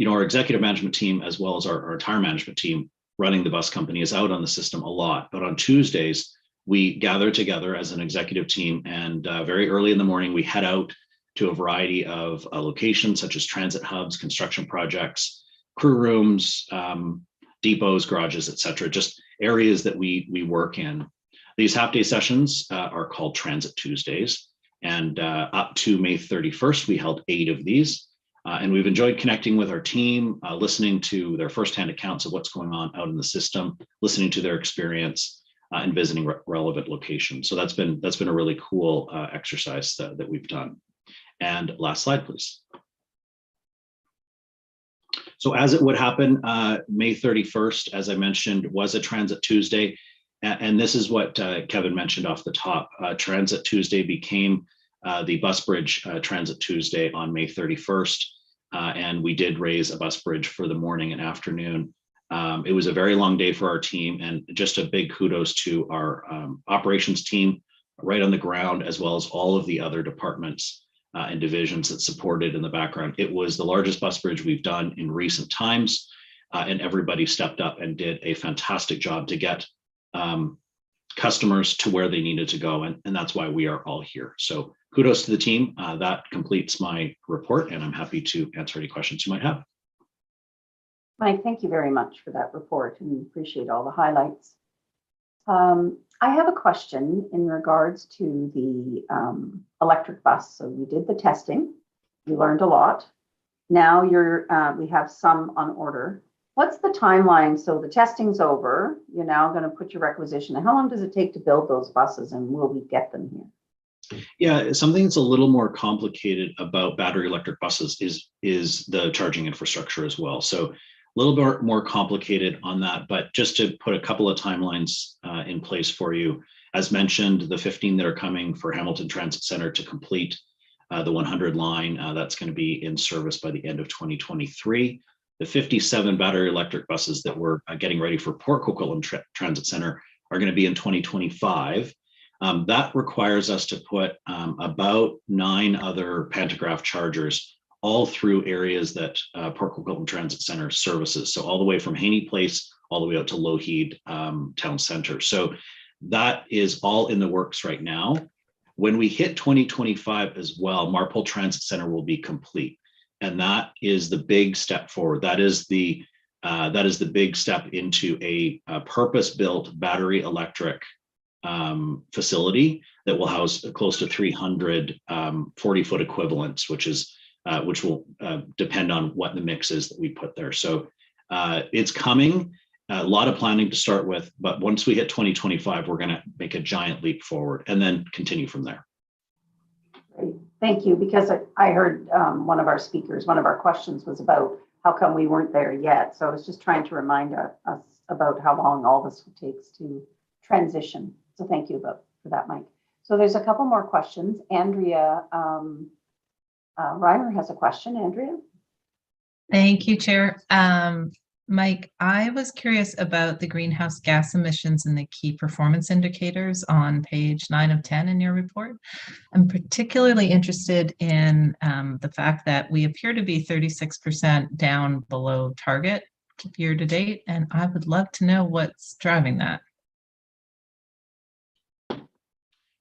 Our executive management team, as well as our entire management team running the bus company, is out on the system a lot. But on Tuesdays, we gather together as an executive team, and very early in the morning, we head out to a variety of locations, such as transit hubs, construction projects, crew rooms, depots, garages, etc. Just areas that we work in. These half-day sessions are called Transit Tuesdays, and up to May 31st, we held 8 of these. And we've enjoyed connecting with our team, listening to their firsthand accounts of what's going on out in the system, listening to their experience, and visiting relevant locations. So that's been a really cool exercise that we've done. And last slide, please. So as it would happen, May 31st, as I mentioned, was a Transit Tuesday. And this is what Kevin mentioned off the top. Transit Tuesday became the Bus Bridge Transit Tuesday on May 31st. And we did raise a bus bridge for the morning and afternoon. It was a very long day for our team, and just a big kudos to our operations team right on the ground, as well as all of the other departments and divisions that supported in the background. It was the largest bus bridge we've done in recent times, and everybody stepped up and did a fantastic job to get customers to where they needed to go, and that's why we are all here. So kudos to the team. That completes my report, and I'm happy to answer any questions you might have. Mike, thank you very much for that report, and appreciate all the highlights. I have a question in regards to the electric bus. So you did the testing, you learned a lot. Now we have some on order. What's the timeline? So the testing's over. You're now going to put your requisition. How long does it take to build those buses, and will we get them here? Yeah, something that's a little more complicated about battery electric buses is the charging infrastructure as well. So a little bit more complicated on that, but just to put a couple of timelines in place for you. As mentioned, the 15 that are coming for Hamilton Transit Center to complete the 100 line, that's going to be in service by the end of 2023. The 57 battery electric buses that we're getting ready for Port Coquitlam Transit Center are going to be in 2025. That requires us to put about 9 other pantograph chargers all through areas that Port Coquitlam Transit Center services. So all the way from Haney Place, all the way out to Lougheed Town Center. So that is all in the works right now. When we hit 2025 as well, Marpole Transit Center will be complete. And that is the big step forward. That is the big step into a purpose-built battery electric facility that will house close to 300 40-foot equivalents, which will depend on what the mix is that we put there. So it's coming. A lot of planning to start with, but once we hit 2025, we're going to make a giant leap forward and then continue from there. Great. Thank you, because I heard one of our questions was about how come we weren't there yet. So I was just trying to remind us about how long all this takes to transition. So thank you for that, Mike. So there's a couple more questions. Andrea Reimer has a question. Andrea? Thank you, Chair. Mike, I was curious about the greenhouse gas emissions and the key performance indicators on page 9 of 10 in your report. I'm particularly interested in the fact that we appear to be 36% down below target year to date, and I would love to know what's driving that.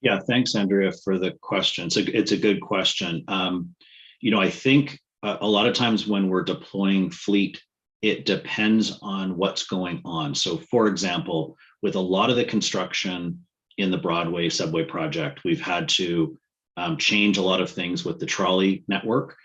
Yeah, thanks, Andrea, for the question. It's a good question. I think a lot of times when we're deploying fleet, it depends on what's going on. So for example, with a lot of the construction in the Broadway subway project, we've had to change a lot of things with the trolley network.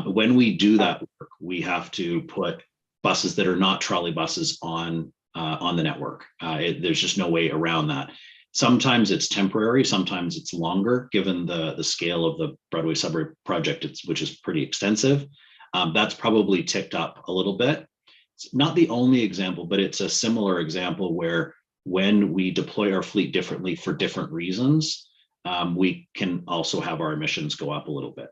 When we do that work, we have to put buses that are not trolley buses on the network. There's just no way around that. Sometimes it's temporary, sometimes it's longer, given the scale of the Broadway subway project, which is pretty extensive. That's probably ticked up a little bit. It's not the only example, but it's a similar example where when we deploy our fleet differently for different reasons, we can also have our emissions go up a little bit.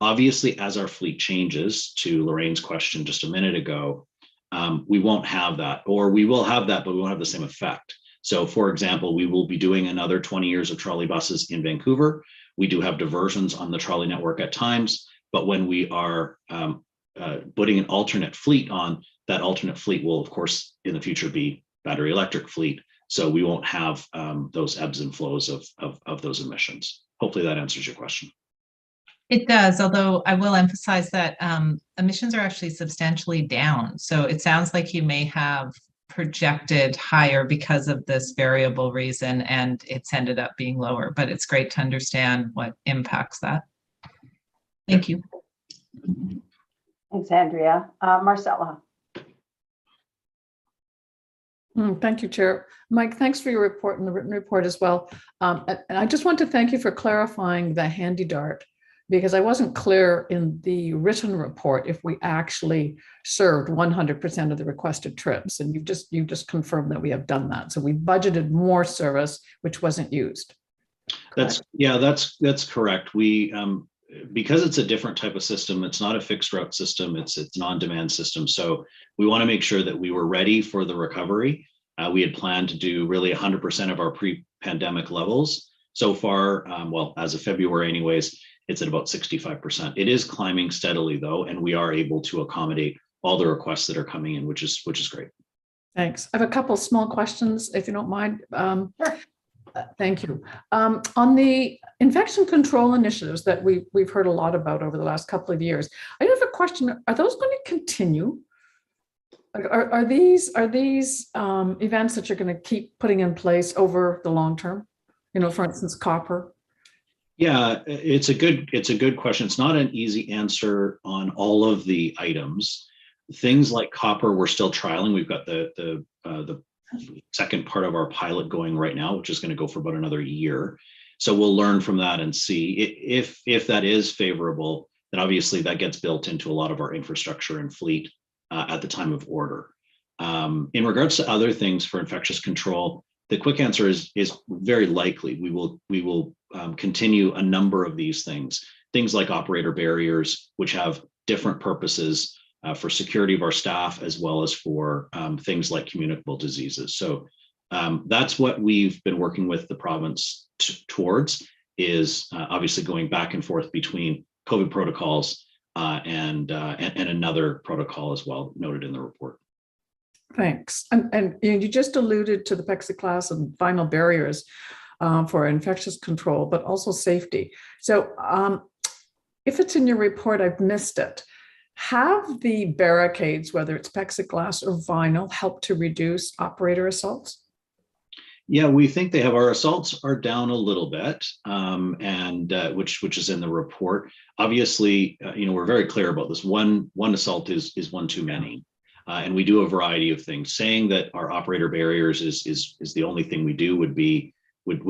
Obviously, as our fleet changes, to Lorraine's question just a minute ago, we won't have that, or we will have that, but we won't have the same effect. So for example, we will be doing another 20 years of trolley buses in Vancouver. We do have diversions on the trolley network at times, but when we are putting an alternate fleet on, that alternate fleet will, of course, in the future be battery electric fleet. So we won't have those ebbs and flows of those emissions. Hopefully that answers your question. It does, although I will emphasize that emissions are actually substantially down. So it sounds like you may have projected higher because of this variable reason, and it's ended up being lower, but it's great to understand what impacts that. Thank you. Thanks, Andrea. Marcella. Thank you, Chair. Mike, thanks for your report and the written report as well. And I just want to thank you for clarifying the handy dart, because I wasn't clear in the written report if we actually served 100% of the requested trips. And you've just confirmed that we have done that. So we budgeted more service, which wasn't used. That's correct. We, because it's a different type of system, it's not a fixed route system, it's an on-demand system. So we want to make sure that we were ready for the recovery. We had planned to do really 100% of our pre-pandemic levels. So far, well, as of February anyways, it's at about 65%. It is climbing steadily though, and we are able to accommodate all the requests that are coming in, which is great. Thanks. I have a couple of small questions, if you don't mind. Sure. Thank you. On the infection control initiatives that we've heard a lot about over the last couple of years, I have a question. Are those going to continue? Are these events that you're going to keep putting in place over the long term? You know, for instance, copper. Yeah, it's a good question. It's not an easy answer on all of the items. Things like copper, we're still trialing. We've got the second part of our pilot going right now, which is going to go for about another year. So we'll learn from that and see if that is favorable. Then obviously that gets built into a lot of our infrastructure and fleet at the time of order. In regards to other things for infectious control, the quick answer is very likely we will continue a number of these things like operator barriers, which have different purposes for security of our staff, as well as for things like communicable diseases. So that's what we've been working with the province towards, is obviously going back and forth between COVID protocols and another protocol as well, noted in the report. Thanks. And you just alluded to the plexiglass and vinyl barriers for infectious control, but also safety. So if it's in your report, I've missed it. Have the barricades, whether it's plexiglass or vinyl, helped to reduce operator assaults? Yeah, we think they have. Our assaults are down a little bit, and which is in the report. Obviously, we're very clear about this. One assault is one too many, and we do a variety of things. Saying that our operator barriers is the only thing we do would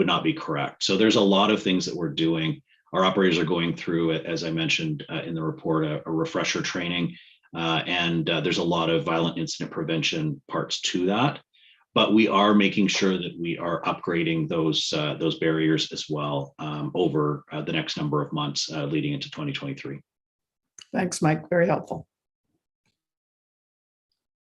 not be correct. So there's a lot of things that we're doing. Our operators are going through, as I mentioned in the report, a refresher training, and there's a lot of violent incident prevention parts to that. But we are making sure that we are upgrading those barriers as well over the next number of months leading into 2023. Thanks, Mike. Very helpful.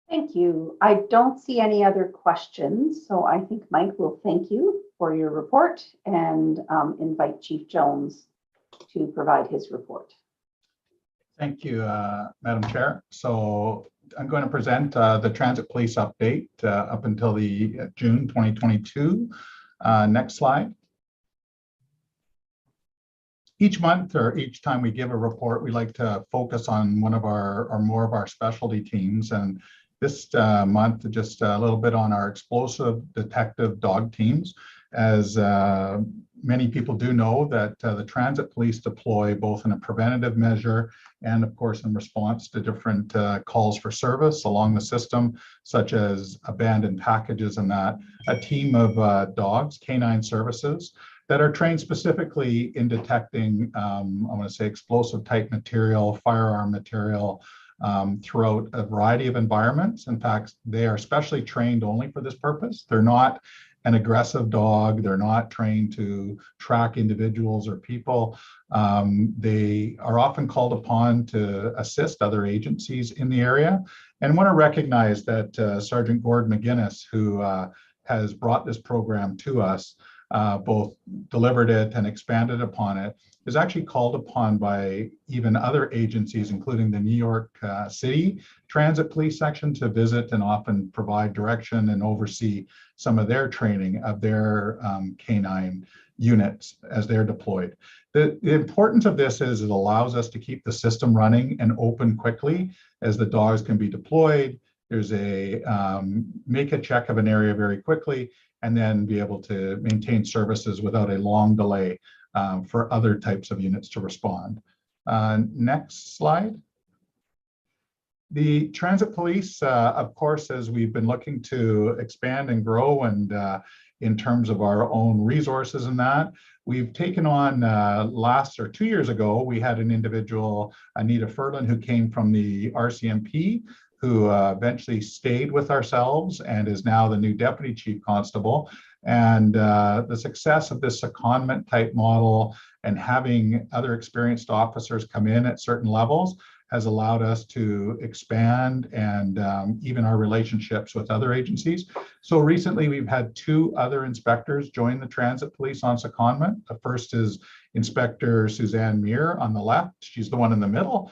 Thank you. I don't see any other questions, so I think Mike will thank you for your report and invite Chief Jones to provide his report. Thank you, Madam Chair. So I'm going to present the Transit Police update up until the June 2022. Next slide. Each month or each time we give a report, we like to focus on one of our or more of our specialty teams. And this month, just a little bit on our explosive detective dog teams. As many people do know that the transit police deploy both in a preventative measure and of course in response to different calls for service along the system, such as abandoned packages and that, a team of dogs, canine services, that are trained specifically in detecting, I want to say, explosive type material, firearm material, throughout a variety of environments. In fact, they are specially trained only for this purpose. They're not an aggressive dog. They're not trained to track individuals or people. They are often called upon to assist other agencies in the area. And want to recognize that Sergeant Gordon McGinnis, who has brought this program to us, both delivered it and expanded upon it, is actually called upon by even other agencies, including the New York City Transit Police Section, to visit and often provide direction and oversee some of their training of their canine units as they're deployed. The importance of this is it allows us to keep the system running and open quickly as the dogs can be deployed. There's a make a check of an area very quickly and then be able to maintain services without a long delay for other types of units to respond. Next slide. The transit police, of course, as we've been looking to expand and grow and in terms of our own resources and that, we've taken on 2 years ago, we had an individual, Anita Furlan, who came from the RCMP, who eventually stayed with ourselves and is now the new Deputy Chief Constable. And the success of this secondment type model and having other experienced officers come in at certain levels has allowed us to expand and even our relationships with other agencies. So recently we've had 2 other inspectors join the transit police on secondment. The first is Inspector Suzanne Muir on the left. She's the one in the middle.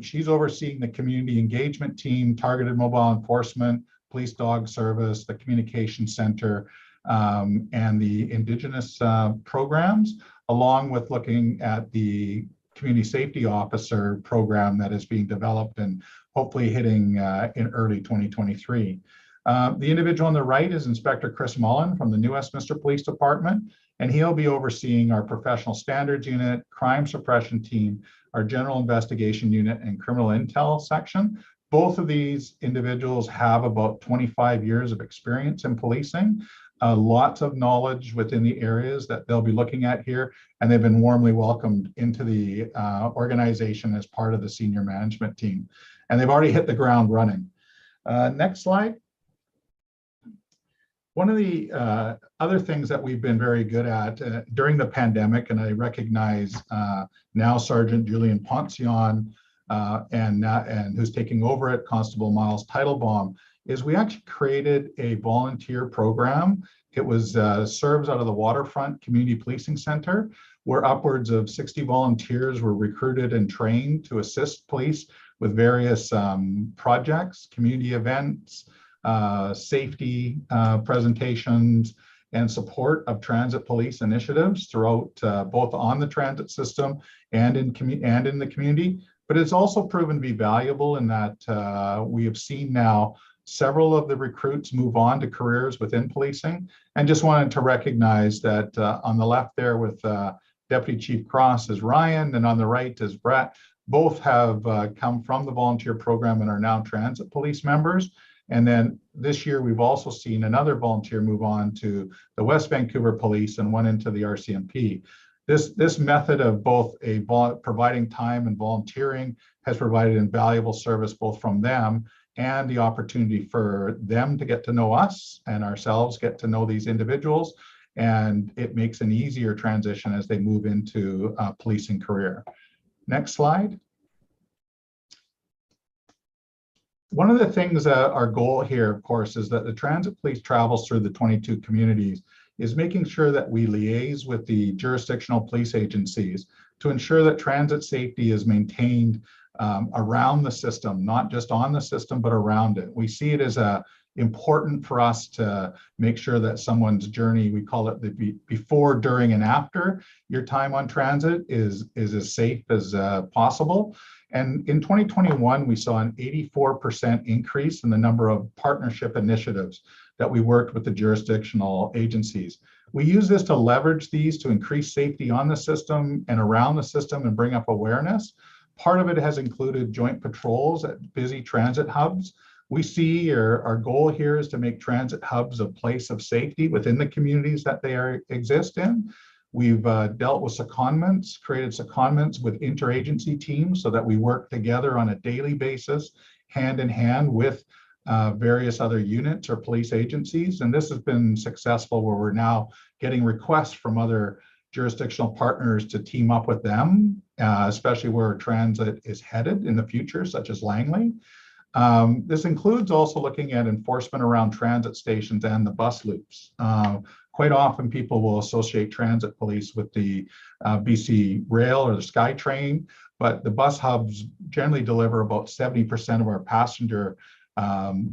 She's overseeing the community engagement team, targeted mobile enforcement, police dog service, the communication center, and the Indigenous programs, along with looking at the community safety officer program that is being developed and hopefully hitting in early 2023. The individual on the right is Inspector Chris Mullen from the New Westminster Police Department, and he'll be overseeing our professional standards unit, crime suppression team, our general investigation unit, and criminal intel section. Both of these individuals have about 25 years of experience in policing, lots of knowledge within the areas that they'll be looking at here, and they've been warmly welcomed into the organization as part of the senior management team. And they've already hit the ground running. Next slide. One of the other things that we've been very good at during the pandemic, and I recognize now Sergeant Julian Poncion and who's taking over at Constable Miles Teitelbaum, is we actually created a volunteer program. It was serves out of the Waterfront Community Policing Center, where upwards of 60 volunteers were recruited and trained to assist police with various projects, community events, safety presentations, and support of transit police initiatives throughout both on the transit system and in the community. But it's also proven to be valuable in that we have seen now several of the recruits move on to careers within policing, and just wanted to recognize that on the left there with Deputy Chief Cross is Ryan, and on the right is Brett. Both have come from the volunteer program and are now transit police members. And then this year, we've also seen another volunteer move on to the West Vancouver Police and one into the RCMP. This method of both providing time and volunteering has provided invaluable service both from them and the opportunity for them to get to know us and ourselves get to know these individuals. And it makes an easier transition as they move into a policing career. Next slide. One of the things that our goal here, of course, is that the transit police travels through the 22 communities, is making sure that we liaise with the jurisdictional police agencies to ensure that transit safety is maintained around the system, not just on the system, but around it. We see it as important for us to make sure that someone's journey, we call it the before, during, and after your time on transit is as safe as possible. And in 2021, we saw an 84% increase in the number of partnership initiatives that we worked with the jurisdictional agencies. We use this to leverage these to increase safety on the system and around the system and bring up awareness. Part of it has included joint patrols at busy transit hubs. We see our goal here is to make transit hubs a place of safety within the communities that they exist in. We've dealt with secondments, created secondments with interagency teams so that we work together on a daily basis, hand in hand with various other units or police agencies. And this has been successful where we're now getting requests from other jurisdictional partners to team up with them, especially where transit is headed in the future, such as Langley. This includes also looking at enforcement around transit stations and the bus loops. Quite often people will associate transit police with the BC Rail or the SkyTrain, but the bus hubs generally deliver about 70% of our passenger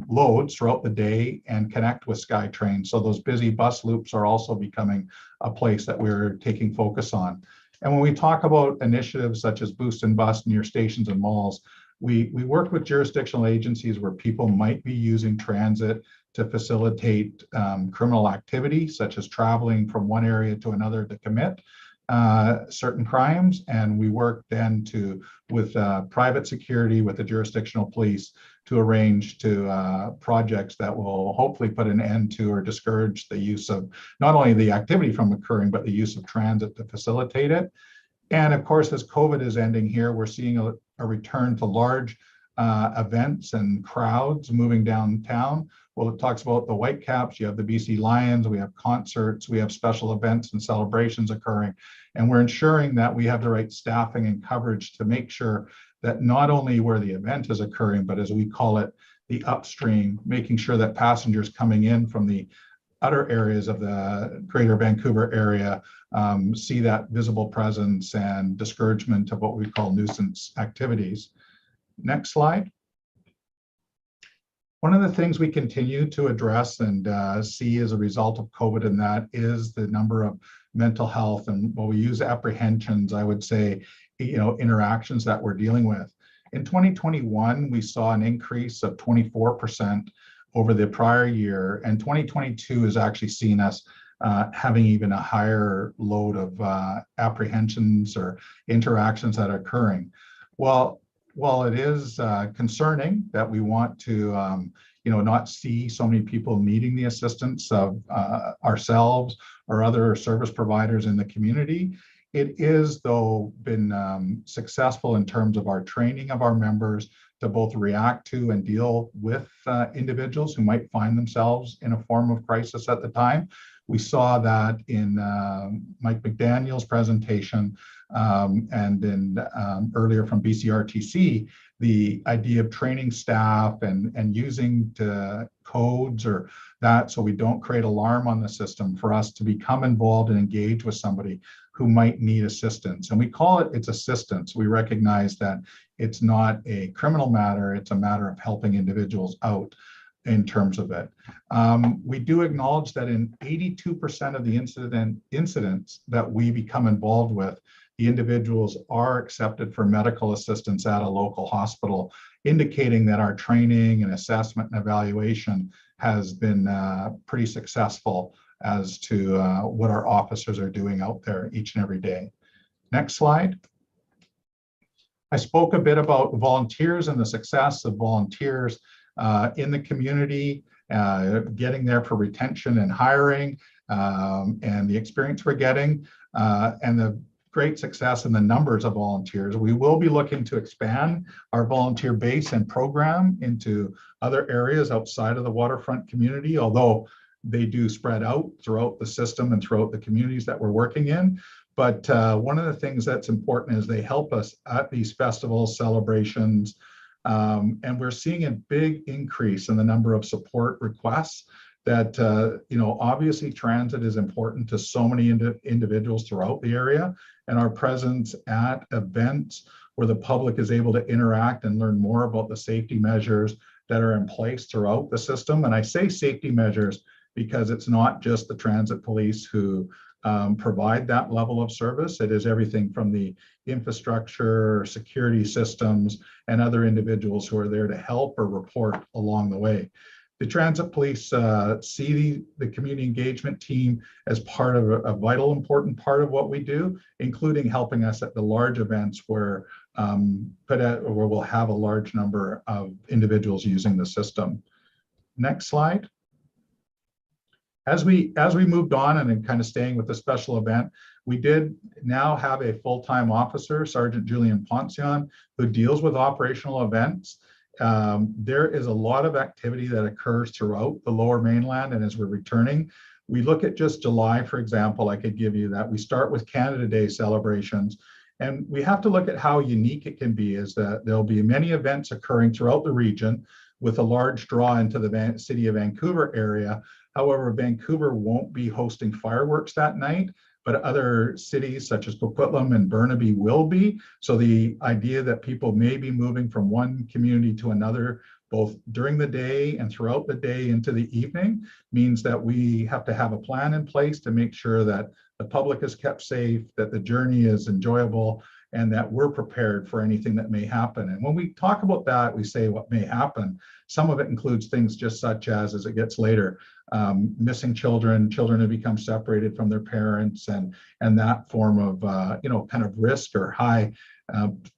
loads throughout the day and connect with SkyTrain. So those busy bus loops are also becoming a place that we're taking focus on. And when we talk about initiatives such as Boost and Bus near stations and malls, we work with jurisdictional agencies where people might be using transit to facilitate criminal activity, such as traveling from one area to another to commit certain crimes. And we work then with private security, with the jurisdictional police to arrange projects that will hopefully put an end to or discourage the use of not only the activity from occurring, but the use of transit to facilitate it. And of course, as COVID is ending here, we're seeing a return to large events and crowds moving downtown. Well, it talks about the Whitecaps, you have the BC Lions, we have concerts, we have special events and celebrations occurring. And we're ensuring that we have the right staffing and coverage to make sure that not only where the event is occurring, but as we call it, the upstream, making sure that passengers coming in from the other areas of the Greater Vancouver area see that visible presence and discouragement of what we call nuisance activities. Next slide. One of the things we continue to address and see as a result of COVID, and that is the number of mental health and what we use apprehensions, I would say, interactions that we're dealing with. In 2021, we saw an increase of 24% over the prior year, and 2022 has actually seen us having even a higher load of apprehensions or interactions that are occurring. While it is concerning that we want to not see so many people needing the assistance of ourselves or other service providers in the community, it is, though, been successful in terms of our training of our members to both react to and deal with individuals who might find themselves in a form of crisis at the time. We saw that in Mike McDaniel's presentation and in earlier from BCRTC, the idea of training staff and using codes or that so we don't create alarm on the system for us to become involved and engage with somebody who might need assistance. And we call it's assistance. We recognize that it's not a criminal matter, it's a matter of helping individuals out in terms of it. We do acknowledge that in 82% of the incidents that we become involved with, the individuals are accepted for medical assistance at a local hospital, indicating that our training and assessment and evaluation has been pretty successful as to what our officers are doing out there each and every day. Next slide. I spoke a bit about volunteers and the success of volunteers in the community, getting there for retention and hiring, and the experience we're getting, and the great success in the numbers of volunteers. We will be looking to expand our volunteer base and program into other areas outside of the waterfront community, although they do spread out throughout the system and throughout the communities that we're working in. But one of the things that's important is they help us at these festivals, celebrations, and we're seeing a big increase in the number of support requests that, obviously transit is important to so many individuals throughout the area, and our presence at events where the public is able to interact and learn more about the safety measures that are in place throughout the system. And I say safety measures because it's not just the transit police who provide that level of service. It is everything from the infrastructure, security systems, and other individuals who are there to help or report along the way. The transit police see the community engagement team as part of a vital, important part of what we do, including helping us at the large events where we'll have a large number of individuals using the system. Next slide. As we moved on and then kind of staying with the special event, we did now have a full-time officer, Sergeant Julian Poncion, who deals with operational events. There is a lot of activity that occurs throughout the Lower Mainland, and as we're returning, we look at just July, for example. I could give you that. We start with Canada Day celebrations, and we have to look at how unique it can be, is that there'll be many events occurring throughout the region with a large draw into the city of Vancouver area. However, Vancouver won't be hosting fireworks that night, but other cities such as Coquitlam and Burnaby will be. So the idea that people may be moving from one community to another, both during the day and throughout the day into the evening, means that we have to have a plan in place to make sure that the public is kept safe, that the journey is enjoyable, and that we're prepared for anything that may happen. And when we talk about that, we say what may happen. Some of it includes things just such as it gets later, missing children who become separated from their parents, and that form of kind of risk or high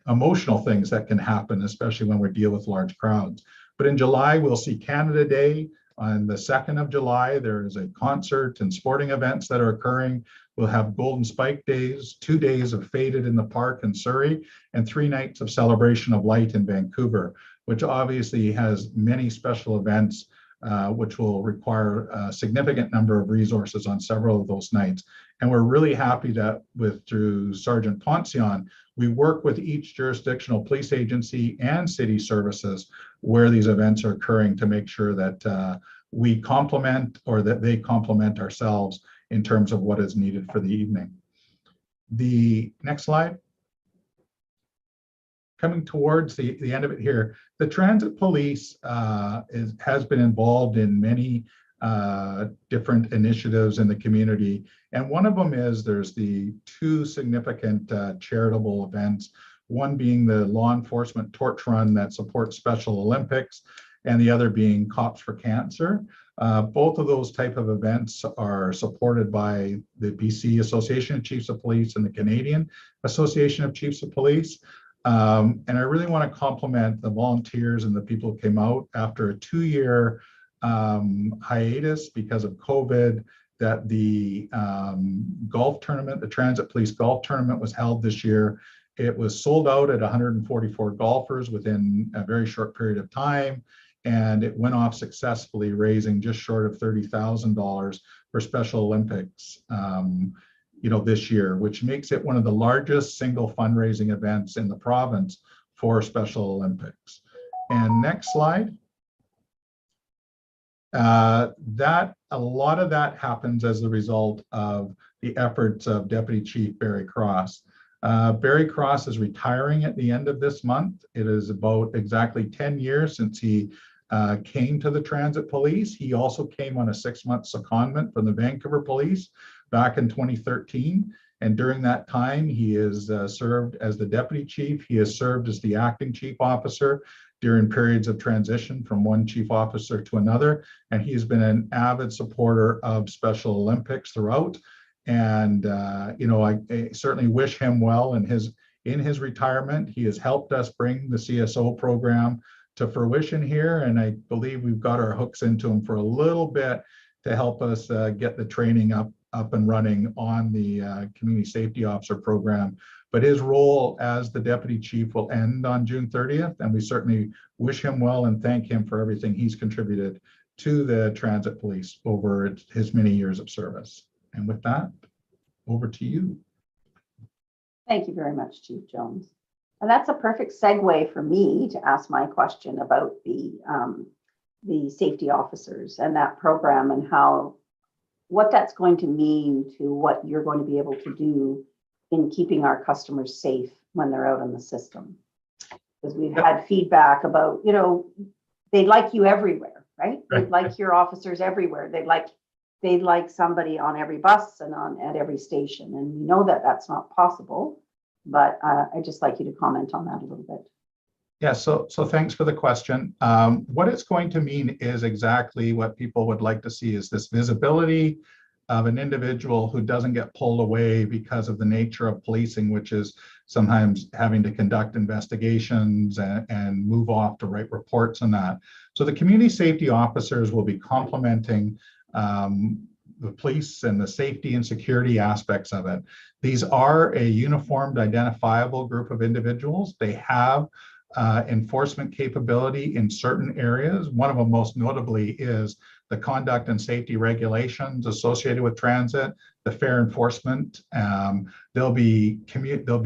emotional things that can happen, especially when we deal with large crowds. But in July, we'll see Canada Day. On the 2nd of July, there is a concert and sporting events that are occurring. We'll have Golden Spike Days, 2 days of Faded in the Park in Surrey, and 3 nights of Celebration of Light in Vancouver, which obviously has many special events, which will require a significant number of resources on several of those nights. And we're really happy that through Sergeant Poncion, we work with each jurisdictional police agency and city services where these events are occurring to make sure that we complement, or that they complement ourselves in terms of what is needed for the evening. The next slide. Coming towards the end of it here, the transit police has been involved in many different initiatives in the community. And one of them is there's the 2 significant charitable events, one being the law enforcement torch run that supports Special Olympics, and the other being Cops for Cancer. Both of those type of events are supported by the BC Association of Chiefs of Police and the Canadian Association of Chiefs of Police. And I really want to compliment the volunteers and the people who came out after a 2-year hiatus because of COVID, that the golf tournament, the Transit Police Golf Tournament, was held this year. It was sold out at 144 golfers within a very short period of time, and it went off successfully, raising just short of $30,000 for Special Olympics this year, which makes it one of the largest single fundraising events in the province for Special Olympics. And next slide. A lot of that happens as a result of the efforts of Deputy Chief Barry Cross. Barry Cross is retiring at the end of this month. It is about exactly 10 years since he came to the Transit Police. He also came on a 6-month secondment from the Vancouver Police back in 2013. And during that time, he has served as the deputy chief. He has served as the acting chief officer during periods of transition from one chief officer to another. And he's been an avid supporter of Special Olympics throughout. And, I certainly wish him well in his retirement. He has helped us bring the CSO program to fruition here. And I believe we've got our hooks into him for a little bit to help us get the training up and running on the community safety officer program. But his role as the deputy chief will end on June 30th. And we certainly wish him well and thank him for everything he's contributed to the transit police over his many years of service. And with that, over to you. Thank you very much, Chief Jones. And that's a perfect segue for me to ask my question about the safety officers and that program and what that's going to mean to what you're going to be able to do in keeping our customers safe when they're out in the system. Because we've had feedback about, they'd like you everywhere, right? They'd like your officers everywhere. They'd like somebody on every bus and at every station. And we know that that's not possible, but I'd just like you to comment on that a little bit. Yeah, so thanks for the question. What it's going to mean is exactly what people would like to see, is this visibility of an individual who doesn't get pulled away because of the nature of policing, which is sometimes having to conduct investigations and move off to write reports on that. So the community safety officers will be complementing the police and the safety and security aspects of it. These are a uniformed, identifiable group of individuals. They have enforcement capability in certain areas. One of them most notably is the conduct and safety regulations associated with transit, the fare enforcement. They'll be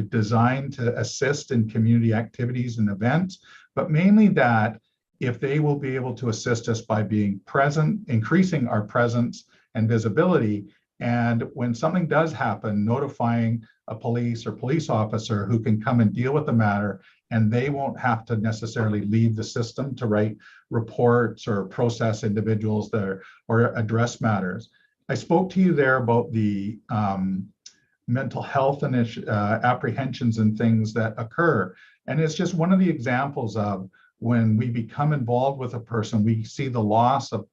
designed to assist in community activities and events, but mainly that if they will be able to assist us by being present, increasing our presence and visibility. And when something does happen, notifying a police or police officer who can come and deal with the matter, and they won't have to necessarily leave the system to write reports or process individuals there or address matters. I spoke to you there about the mental health and apprehensions and things that occur. And it's just one of the examples of when we become involved with a person, we see the loss of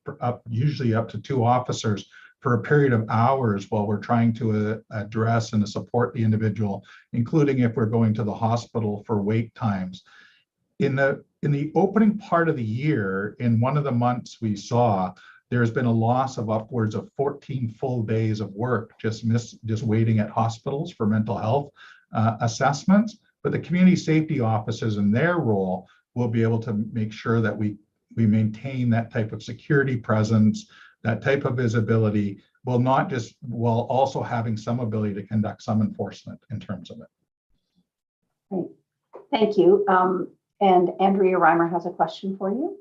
usually up to 2 officers for a period of hours while we're trying to address and to support the individual, including if we're going to the hospital for wait times. In the opening part of the year, in one of the months we saw, there's been a loss of upwards of 14 full days of work just waiting at hospitals for mental health assessments. But the community safety officers in their role will be able to make sure that we maintain that type of security presence, that type of visibility, while also having some ability to conduct some enforcement in terms of it. Great. Thank you. And Andrea Reimer has a question for you.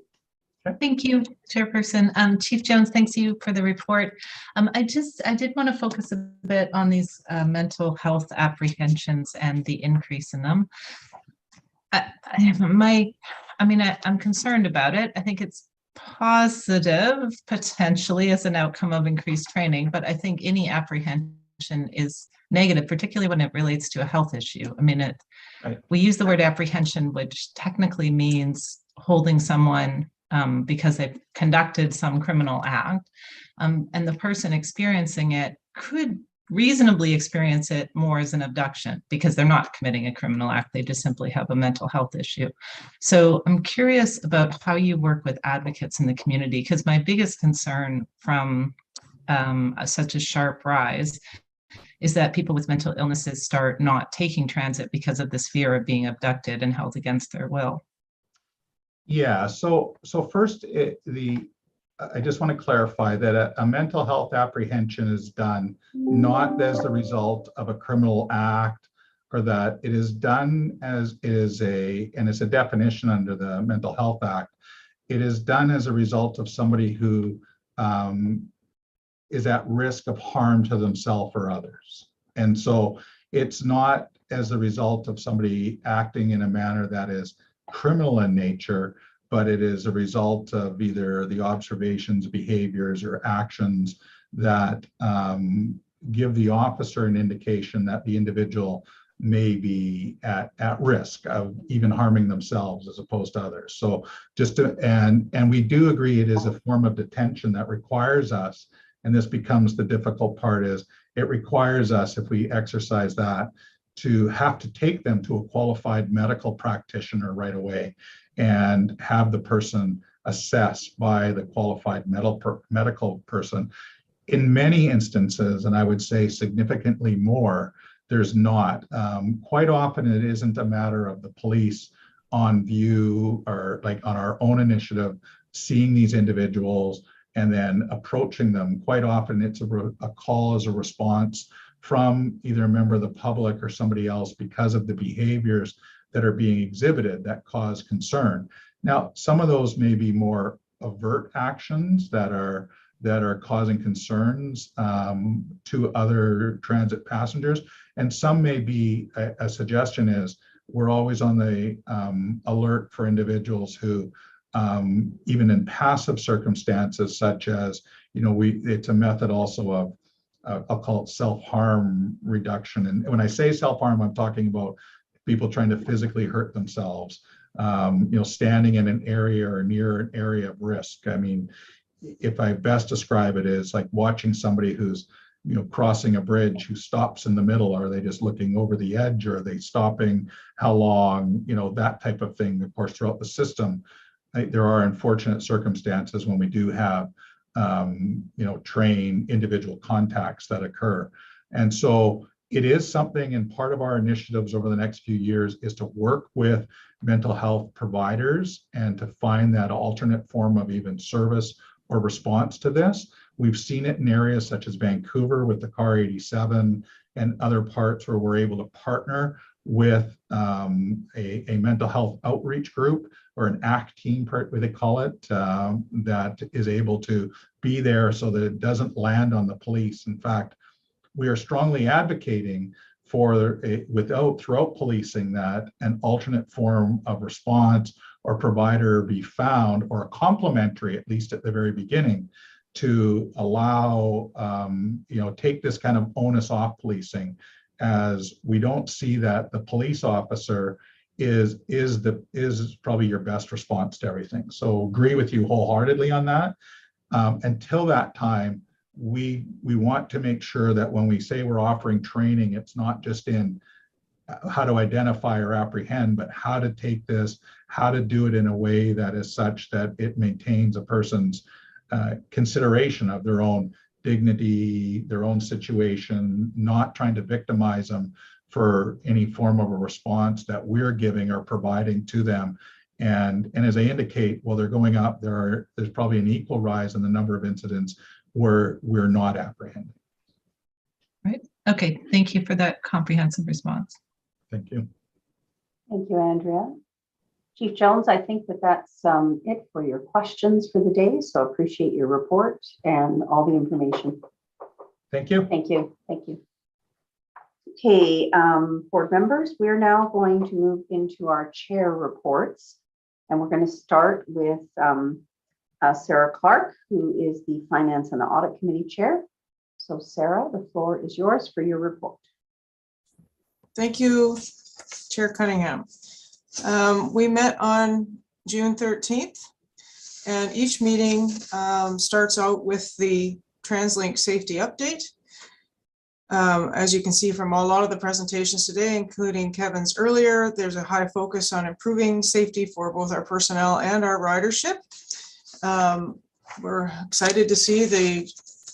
Thank you, Chairperson. Chief Jones, thanks you for the report. I did want to focus a bit on these mental health apprehensions and the increase in them. I'm concerned about it. I think it's positive potentially as an outcome of increased training, but I think any apprehension is negative, particularly when it relates to a health issue. We use the word apprehension, which technically means holding someone because they've conducted some criminal act, and the person experiencing it could reasonably experience it more as an abduction because they're not committing a criminal act. They just simply have a mental health issue. So I'm curious about how you work with advocates in the community, because my biggest concern from such a sharp rise is that people with mental illnesses start not taking transit because of this fear of being abducted and held against their will. Yeah, so first, I just want to clarify that a mental health apprehension is done not as the result of a criminal act, or that it is done as and it's a definition under the Mental Health Act. It is done as a result of somebody who is at risk of harm to themselves or others. And so it's not as a result of somebody acting in a manner that is criminal in nature, but it is a result of either the observations, behaviors, or actions that give the officer an indication that the individual may be at risk of even harming themselves as opposed to others. So just to, and we do agree it is a form of detention that requires us, and this becomes the difficult part, is it requires us, if we exercise that, to have to take them to a qualified medical practitioner right away and have the person assessed by the qualified medical person. In many instances, and I would say significantly more, there's not. Quite often it isn't a matter of the police on view or like on our own initiative, seeing these individuals and then approaching them. Quite often it's a call as a response from either a member of the public or somebody else because of the behaviors that are being exhibited that cause concern. Now, some of those may be more overt actions that are causing concerns to other transit passengers. And some may be, a suggestion is, we're always on the alert for individuals who, even in passive circumstances, such as, it's a method also of, I'll call it self-harm reduction. And when I say self-harm, I'm talking about people trying to physically hurt themselves, standing in an area or near an area of risk. I mean, if I best describe it, is like watching somebody who's, crossing a bridge, who stops in the middle. Are they just looking over the edge, or are they stopping? How long? That type of thing. Of course, throughout the system, there are unfortunate circumstances when we do have, train individual contacts that occur. And so it is something, and part of our initiatives over the next few years is to work with mental health providers and to find that alternate form of even service or response to this. We've seen it in areas such as Vancouver with the Car 87 and other parts where we're able to partner with a mental health outreach group, or an ACT team, what they call it, that is able to be there so that it doesn't land on the police. In fact, we are strongly advocating for throughout policing that an alternate form of response or provider be found, or a complementary, at least at the very beginning, to allow, take this kind of onus off policing, as we don't see that the police officer is probably your best response to everything. So agree with you wholeheartedly on that. Until that time, we want to make sure that when we say we're offering training, it's not just in how to identify or apprehend, but how to take this, how to do it in a way that is such that it maintains a person's consideration of their own dignity, their own situation, not trying to victimize them for any form of a response that we're giving or providing to them. And as I indicate, while they're going up, there's probably an equal rise in the number of incidents where we're not apprehending. Right. Okay. Thank you for that comprehensive response. Thank you. Thank you, Andrea. Chief Jones, I think that's it for your questions for the day. So appreciate your report and all the information. Thank you. Thank you. Thank you. Okay, board members, we're now going to move into our chair reports. And we're going to start with Sarah Clark, who is the Finance and Audit Committee Chair. So Sarah, the floor is yours for your report. Thank you, Chair Cunningham. We met on June 13th, and each meeting starts out with the TransLink safety update. As you can see from a lot of the presentations today, including Kevin's earlier, there's a high focus on improving safety for both our personnel and our ridership. We're excited to see the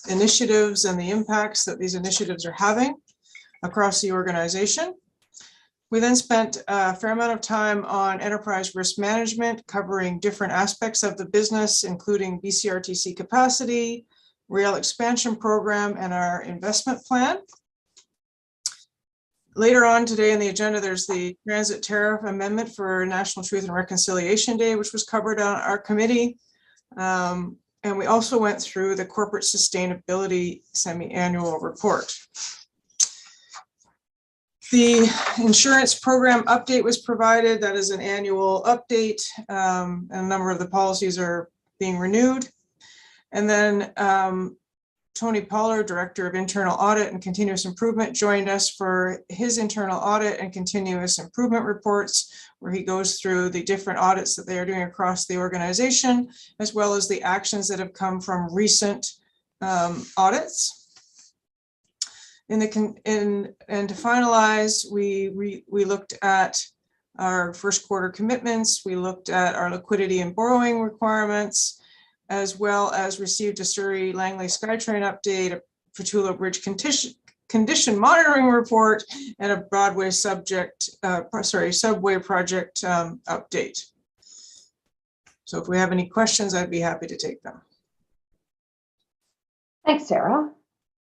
initiatives and the impacts that these initiatives are having across the organization. We then spent a fair amount of time on enterprise risk management, covering different aspects of the business, including BCRTC capacity, rail expansion program, and our investment plan. Later on today in the agenda, there's the transit tariff amendment for National Truth and Reconciliation Day, which was covered on our committee. And we also went through the corporate sustainability semi-annual report. The insurance program update was provided. That is an annual update, and a number of the policies are being renewed. And then Tony Pollard, Director of Internal Audit and Continuous Improvement, joined us for his internal audit and continuous improvement reports, where he goes through the different audits that they are doing across the organization, as well as the actions that have come from recent audits. And to finalize, we looked at our first quarter commitments. We looked at our liquidity and borrowing requirements, as well as received a Surrey Langley SkyTrain update, a Petula Bridge condition monitoring report, and a Broadway subway project update. So if we have any questions, I'd be happy to take them. Thanks, Sarah.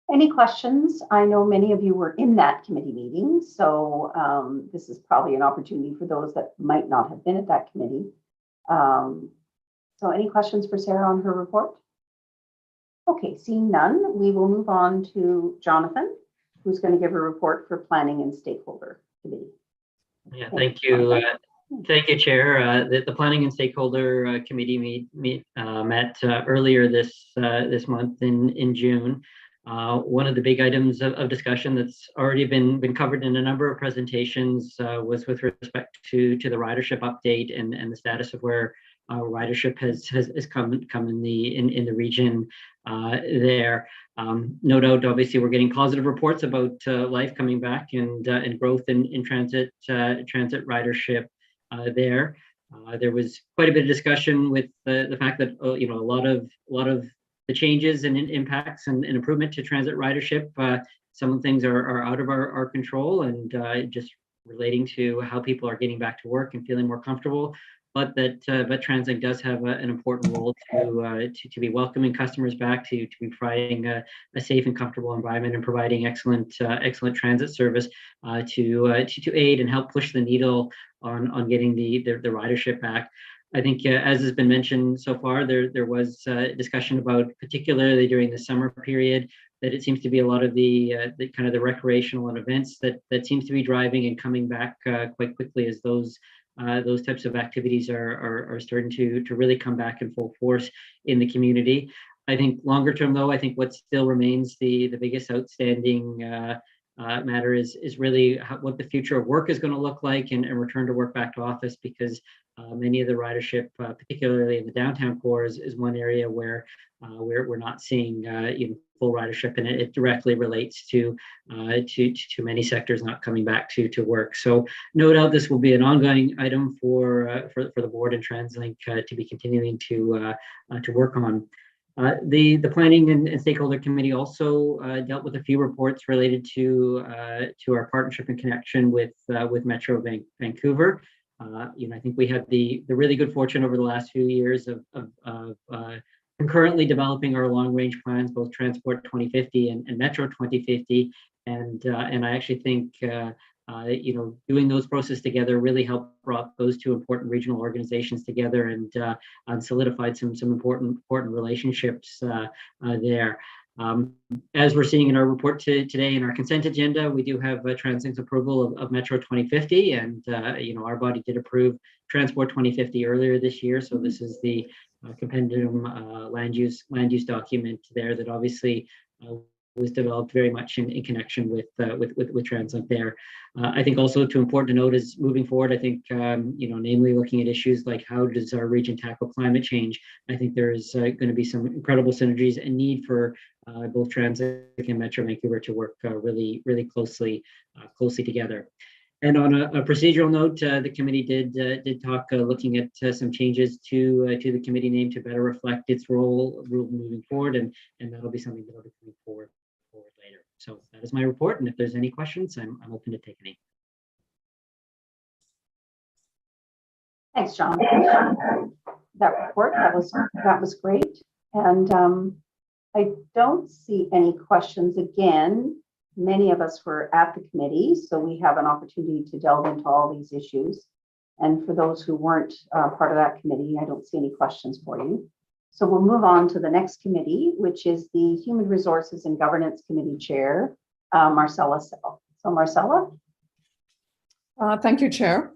Any questions? I know many of you were in that committee meeting, so this is probably an opportunity for those that might not have been at that committee. So any questions for Sarah on her report? Okay, seeing none, we will move on to Jonathan, who's going to give a report for Planning and Stakeholder Committee. Yeah, thank you. Thank you, Chair. The Planning and Stakeholder Committee met earlier this month in June. One of the big items of discussion that's already been covered in a number of presentations was with respect to the ridership update and the status of where ridership has come in the region there. No doubt, obviously, we're getting positive reports about life coming back and growth in transit ridership there. There was quite a bit of discussion with the fact that a lot of the changes and impacts and improvement to transit ridership. Some of the things are out of our control and just relating to how people are getting back to work and feeling more comfortable. But TransLink does have an important role to be welcoming customers back, to be providing a safe and comfortable environment and providing excellent transit service to aid and help push the needle on getting the ridership back. I think, as has been mentioned so far, there was discussion about, particularly during the summer period, that it seems to be a lot of the kind of the recreational and events that seems to be driving and coming back quite quickly as those types of activities are starting to really come back in full force in the community. I think longer term, though, I think what still remains the biggest outstanding matter is really what the future of work is going to look like and return to work back to office, because many of the ridership, particularly in the downtown core, is one area where we're not seeing full ridership, and it directly relates to many sectors not coming back to work. So no doubt this will be an ongoing item for the board and TransLink to be continuing to work on. The Planning and Stakeholder Committee also dealt with a few reports related to our partnership and connection with Metro Vancouver. I think we had the really good fortune over the last few years of concurrently developing our long-range plans, both Transport 2050 and Metro 2050, and I actually think doing those processes together really helped brought those two important regional organizations together and solidified some important relationships there. As we're seeing in our report today in our consent agenda, we do have TransLink's approval of Metro 2050, and our body did approve Transport 2050 earlier this year. So this is the compendium land use document there that obviously was developed very much in connection with TransLink there. I think also important to note is moving forward, I think, namely looking at issues like how does our region tackle climate change. I think there's going to be some incredible synergies and need for both TransLink and Metro Vancouver to work really closely together. And on a procedural note, the committee did talk looking at some changes to the committee name to better reflect its role moving forward, and that'll be something that'll be coming forward later. So that is my report, and if there's any questions, I'm open to take any. Thanks, John. That report, that was great, and I don't see any questions again. Many of us were at the committee, so we have an opportunity to delve into all these issues. And for those who weren't part of that committee, I don't see any questions for you. So we'll move on to the next committee, which is the Human Resources and Governance Committee Chair, Marcella Sell. So Marcella. Thank you, Chair.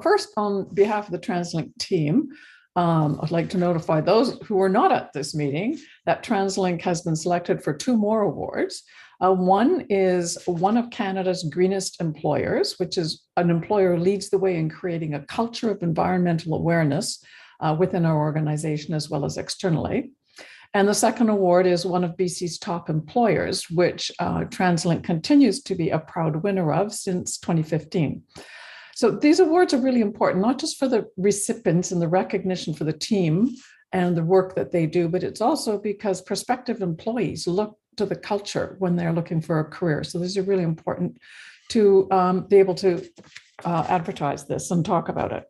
First, on behalf of the TransLink team, I'd like to notify those who are not at this meeting that TransLink has been selected for 2 more awards. One is one of Canada's greenest employers, which is an employer who leads the way in creating a culture of environmental awareness within our organization as well as externally. And the second award is one of BC's top employers, which TransLink continues to be a proud winner of since 2015. So these awards are really important, not just for the recipients and the recognition for the team and the work that they do, but it's also because prospective employees look to the culture when they're looking for a career. So these are really important to be able to advertise this and talk about it.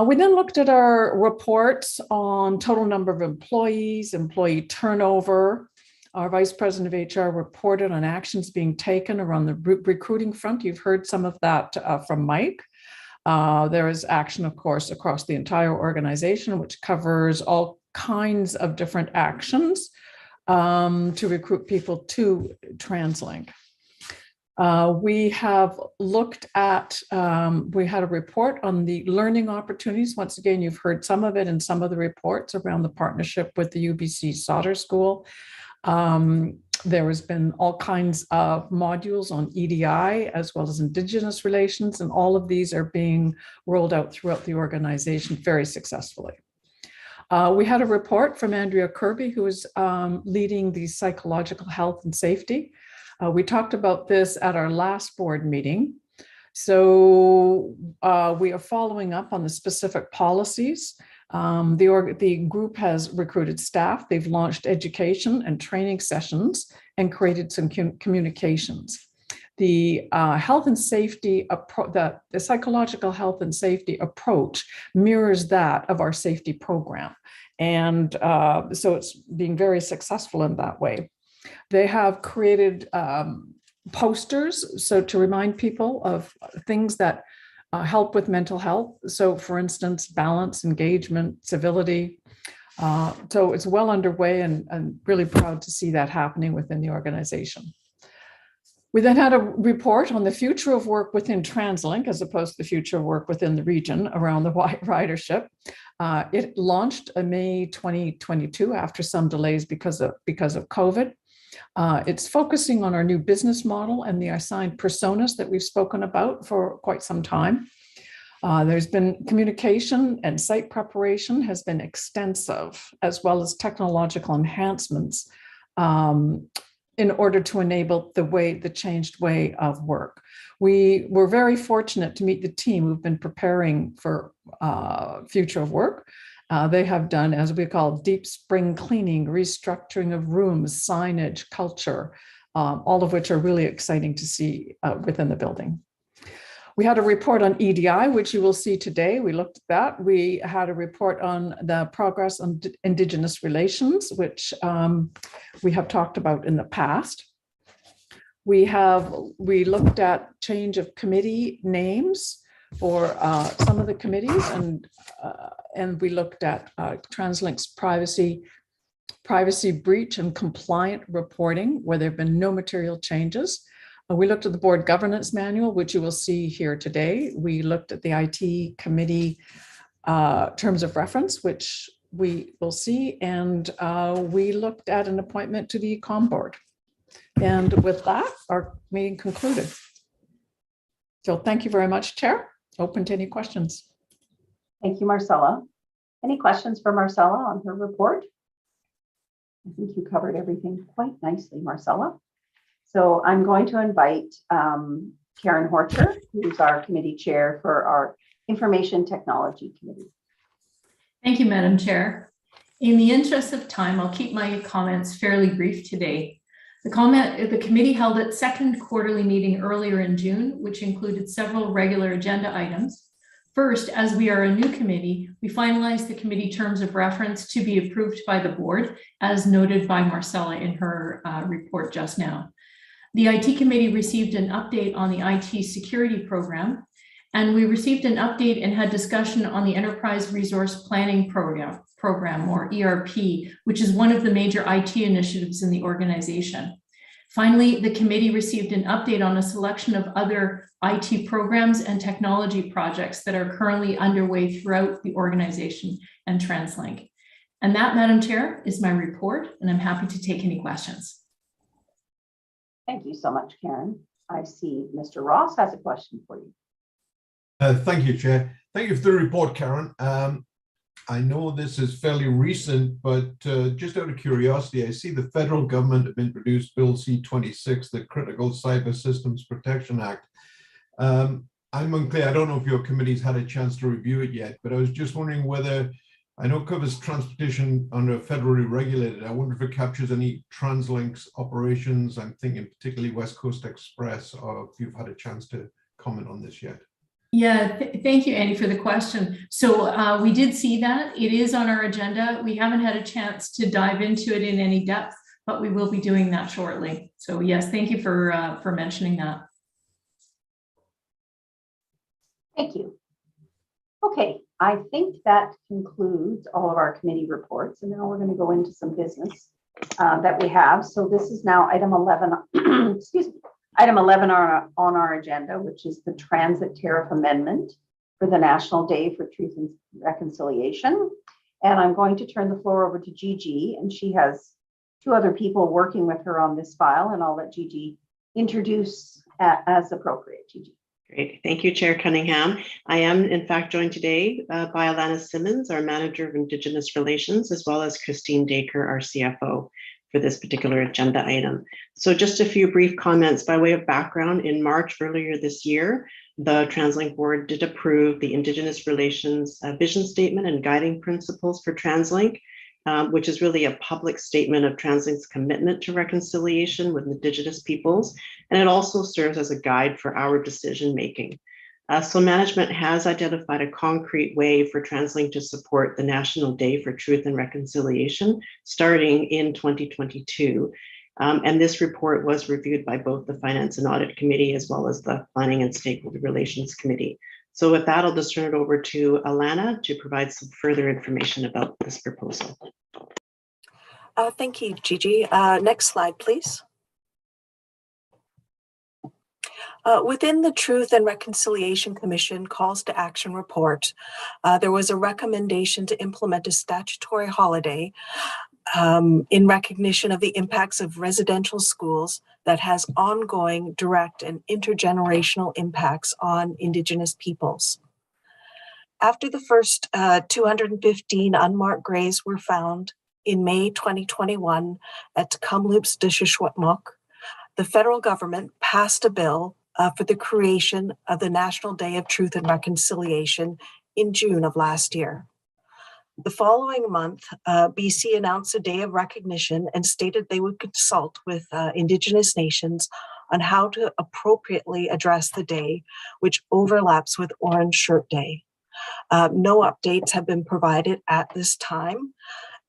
We then looked at our reports on total number of employees, employee turnover. Our Vice President of HR reported on actions being taken around the recruiting front. You've heard some of that from Mike. There is action, of course, across the entire organization, which covers all kinds of different actions to recruit people to TransLink. We have looked at, we had a report on the learning opportunities. Once again, you've heard some of it in some of the reports around the partnership with the UBC Solder School. There has been all kinds of modules on EDI as well as Indigenous relations, and all of these are being rolled out throughout the organization very successfully. We had a report from Andrea Kirby, who is leading the psychological health and safety. We talked about this at our last board meeting. So we are following up on the specific policies. The group has recruited staff. They've launched education and training sessions and created some communications. The health and safety, the psychological health and safety approach mirrors that of our safety program. And so it's being very successful in that way. They have created posters, so to remind people of things that help with mental health. So for instance, balance, engagement, civility. So it's well underway and really proud to see that happening within the organization. We then had a report on the future of work within TransLink as opposed to the future of work within the region around the ridership. It launched in May 2022 after some delays because of COVID. It's focusing on our new business model and the assigned personas that we've spoken about for quite some time. There's been communication and site preparation has been extensive, as well as technological enhancements in order to enable the changed way of work. We were very fortunate to meet the team who've been preparing for future of work. They have done, as we call, deep spring cleaning, restructuring of rooms, signage, culture, all of which are really exciting to see within the building. We had a report on EDI, which you will see today. We looked at that. We had a report on the progress on Indigenous relations, which we have talked about in the past. We looked at change of committee names for some of the committees, and we looked at TransLink's privacy breach and compliant reporting, where there have been no material changes. We looked at the board governance manual, which you will see here today. We looked at the IT committee terms of reference, which we will see, and we looked at an appointment to the Econ board. And with that, our meeting concluded. So thank you very much, Chair. Open to any questions. Thank you, Marcella. Any questions for Marcella on her report? I think you covered everything quite nicely, Marcella. So I'm going to invite Karen Horcher, who's our committee chair for our Information Technology Committee. Thank you, Madam Chair. In the interest of time, I'll keep my comments fairly brief today. The committee held its second quarterly meeting earlier in June, which included several regular agenda items. First, as we are a new committee, we finalized the committee terms of reference to be approved by the board, as noted by Marcella in her report just now. The IT committee received an update on the IT security program, and we received an update and had discussion on the Enterprise Resource Planning Program, or ERP, which is one of the major IT initiatives in the organization. Finally, the committee received an update on a selection of other IT programs and technology projects that are currently underway throughout the organization and TransLink. And that, Madam Chair, is my report, and I'm happy to take any questions. Thank you so much, Karen. I see Mr. Ross has a question for you. Thank you, Chair. Thank you for the report, Karen. I know this is fairly recent, but just out of curiosity, I see the federal government have introduced Bill C-26, the Critical Cyber Systems Protection Act. I'm unclear, I don't know if your committee's had a chance to review it yet, but I was just wondering whether, I know it covers transportation under federally regulated. I wonder if it captures any TransLink's operations. I'm thinking particularly West Coast Express, or if you've had a chance to comment on this yet. Yeah, thank you, Andy, for the question. So we did see that. It is on our agenda. We haven't had a chance to dive into it in any depth, but we will be doing that shortly. So yes, thank you for mentioning that. Thank you. Okay, I think that concludes all of our committee reports, and now we're going to go into some business that we have. So this is now item 11, excuse me, item 11 on our agenda, which is the transit tariff amendment for the National Day for Truth and Reconciliation. And I'm going to turn the floor over to Gigi, and she has two other people working with her on this file, and I'll let Gigi introduce as appropriate. Gigi. Great. Thank you, Chair Cunningham. I am, in fact, joined today by Alana Simmons, our Manager of Indigenous Relations, as well as Christine Dacre, our CFO, for this particular agenda item. So just a few brief comments by way of background. In March earlier this year, the TransLink board did approve the Indigenous Relations vision statement and guiding principles for TransLink, which is really a public statement of TransLink's commitment to reconciliation with Indigenous peoples. And it also serves as a guide for our decision making. So management has identified a concrete way for TransLink to support the National Day for Truth and Reconciliation starting in 2022. And this report was reviewed by both the Finance and Audit Committee as well as the Planning and Stakeholder Relations Committee. So with that, I'll just turn it over to Alana to provide some further information about this proposal. Thank you, Gigi. Next slide, please. Within the Truth and Reconciliation Commission Calls to Action report, there was a recommendation to implement a statutory holiday in recognition of the impacts of residential schools that has ongoing direct and intergenerational impacts on Indigenous peoples. After the first 215 unmarked graves were found in May 2021 at Kamloops de Shishwatmuk, the federal government passed a bill for the creation of the National Day of Truth and Reconciliation in June of last year. The following month, BC announced a day of recognition and stated they would consult with Indigenous nations on how to appropriately address the day, which overlaps with Orange Shirt Day. No updates have been provided at this time,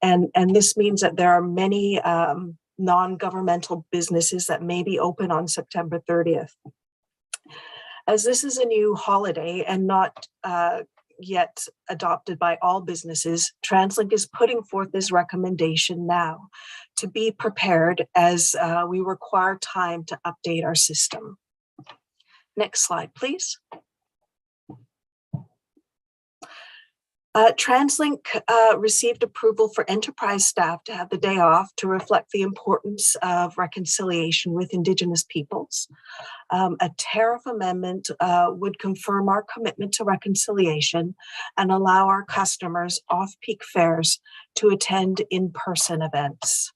and this means that there are many non-governmental businesses that may be open on September 30th. As this is a new holiday and not yet adopted by all businesses, TransLink is putting forth this recommendation now to be prepared as we require time to update our system. Next slide, please. TransLink received approval for enterprise staff to have the day off to reflect the importance of reconciliation with Indigenous peoples. A tariff amendment would confirm our commitment to reconciliation and allow our customers off-peak fares to attend in-person events.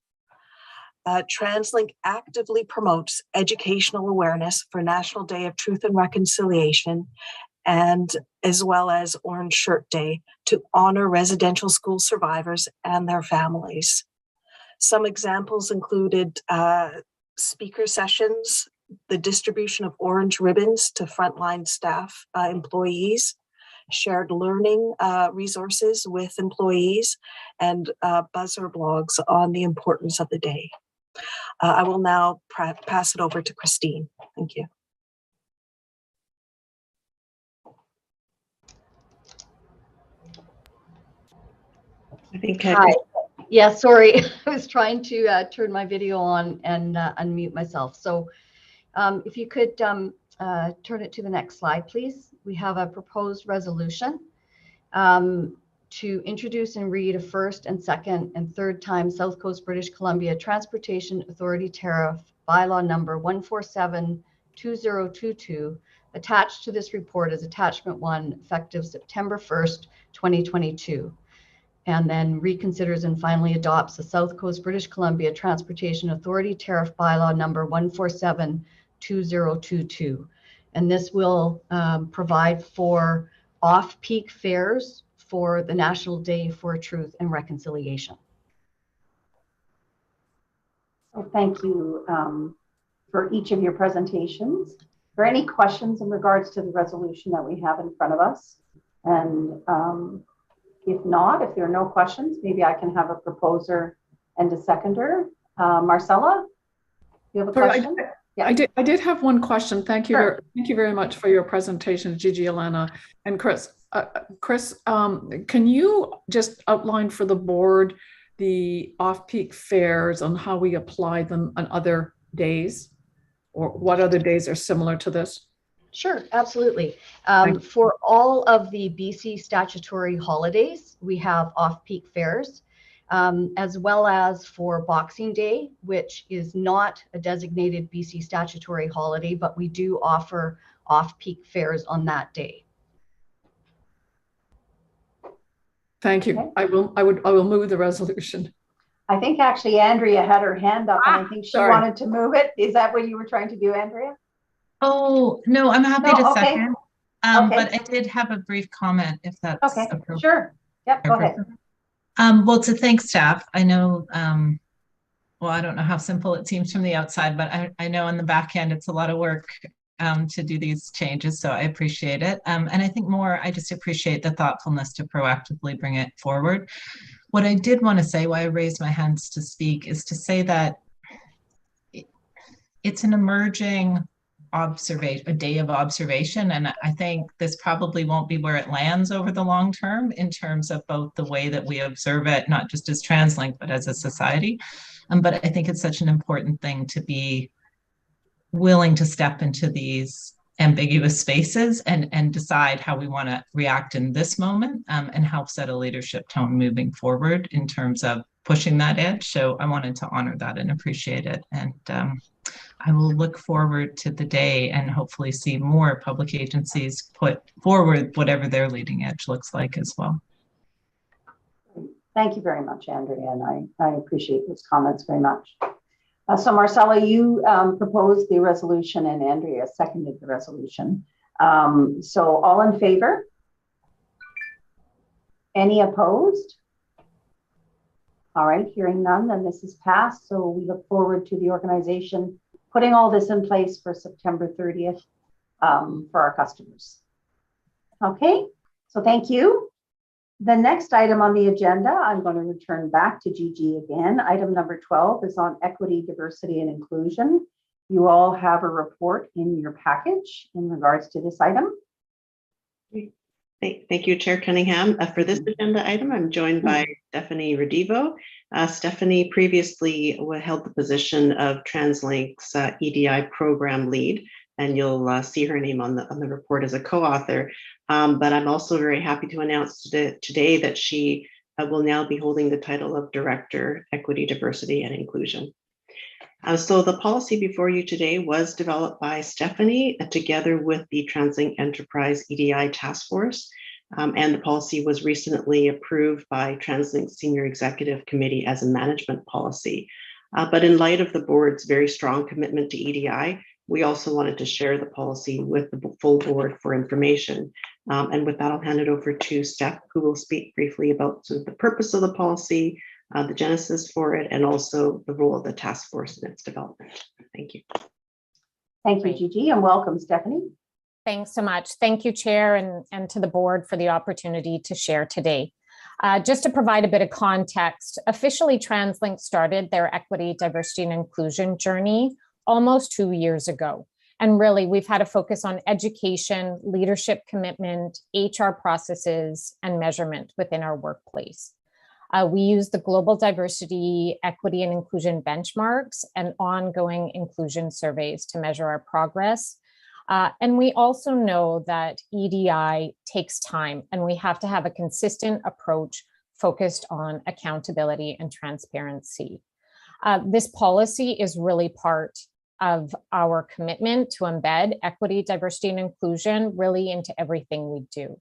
TransLink actively promotes educational awareness for National Day of Truth and Reconciliation, and as well as Orange Shirt Day, to honor residential school survivors and their families. Some examples included speaker sessions, the distribution of orange ribbons to frontline staff employees, shared learning resources with employees, and buzzer blogs on the importance of the day. I will now pass it over to Christine. Thank you. I think Hi. Yeah, sorry. I was trying to turn my video on and unmute myself. So if you could turn it to the next slide, please. We have a proposed resolution to introduce and read a first and second and third time South Coast British Columbia Transportation Authority Tariff bylaw number 147-2022. Attached to this report is attachment 1, effective September 1st, 2022. And then reconsiders and finally adopts the South Coast British Columbia Transportation Authority Tariff bylaw number 147-2022. And this will provide for off-peak fares for the National Day for Truth and Reconciliation. So thank you for each of your presentations. Are there any questions in regards to the resolution that we have in front of us? And if not, if there are no questions, maybe I can have a proposer and a seconder. Marcella, you have a question? I did have one question. Thank you. Sure. Thank you very much for your presentation, Gigi, Elena, and Chris. Chris, can you just outline for the board the off-peak fares and how we apply them on other days, or what other days are similar to this? Sure, absolutely. For all of the BC statutory holidays, we have off-peak fares, as well as for Boxing Day, which is not a designated BC statutory holiday, but we do offer off-peak fares on that day. Thank you. Okay. I will move the resolution. I think actually Andrea had her hand up and I think she wanted to move it. Is that what you were trying to do, Andrea? Oh, no, I'm happy to okay. second. But I did have a brief comment if that's appropriate. Sure. Yep, go ahead. Well, to thank staff, I know, well, I don't know how simple it seems from the outside, but I know on the back end, it's a lot of work to do these changes. So I appreciate it. And I think I just appreciate the thoughtfulness to proactively bring it forward. What I did want to say, why I raised my hands to speak, is to say that it's an emerging a day of observation, and I think this probably won't be where it lands over the long term in terms of both the way that we observe it, not just as TransLink, but as a society. But I think it's such an important thing to be willing to step into these ambiguous spaces and decide how we want to react in this moment, and help set a leadership tone moving forward in terms of pushing that edge. So I wanted to honor that and appreciate it. And I will look forward to the day and hopefully see more public agencies put forward whatever their leading edge looks like as well. Thank you very much, Andrea, and I appreciate those comments very much. So Marcella, you proposed the resolution and Andrea seconded the resolution. So all in favor? Any opposed? All right, hearing none, then this is passed. So we look forward to the organization putting all this in place for September 30th for our customers. Okay, so thank you. The next item on the agenda, I'm going to return back to Gigi again. Item number 12 is on equity, diversity, and inclusion. You all have a report in your package in regards to this item. Thank you, Chair Cunningham. For this agenda item, I'm joined by Stephanie Redivo. Stephanie previously held the position of TransLink's EDI program lead, and you'll see her name on the report as a co-author. But I'm also very happy to announce today that she will now be holding the title of Director, Equity, Diversity, and Inclusion. So the policy before you today was developed by Stephanie together with the TransLink Enterprise EDI Task Force. And the policy was recently approved by TransLink's Senior Executive Committee as a management policy. But in light of the board's very strong commitment to EDI, we also wanted to share the policy with the full board for information. And with that, I'll hand it over to Steph, who will speak briefly about sort of the purpose of the policy, the genesis for it, and also the role of the task force in its development. Thank you. Thank you, Gigi, and welcome, Stephanie. Thanks so much. Thank you, Chair, and to the board for the opportunity to share today. Just to provide a bit of context, officially TransLink started their equity, diversity, and inclusion journey almost 2 years ago. And really, we've had a focus on education, leadership commitment, HR processes, and measurement within our workplace. We use the global diversity, equity, and inclusion benchmarks and ongoing inclusion surveys to measure our progress. And we also know that EDI takes time, and we have to have a consistent approach focused on accountability and transparency. This policy is really part of our commitment to embed equity, diversity, and inclusion really into everything we do.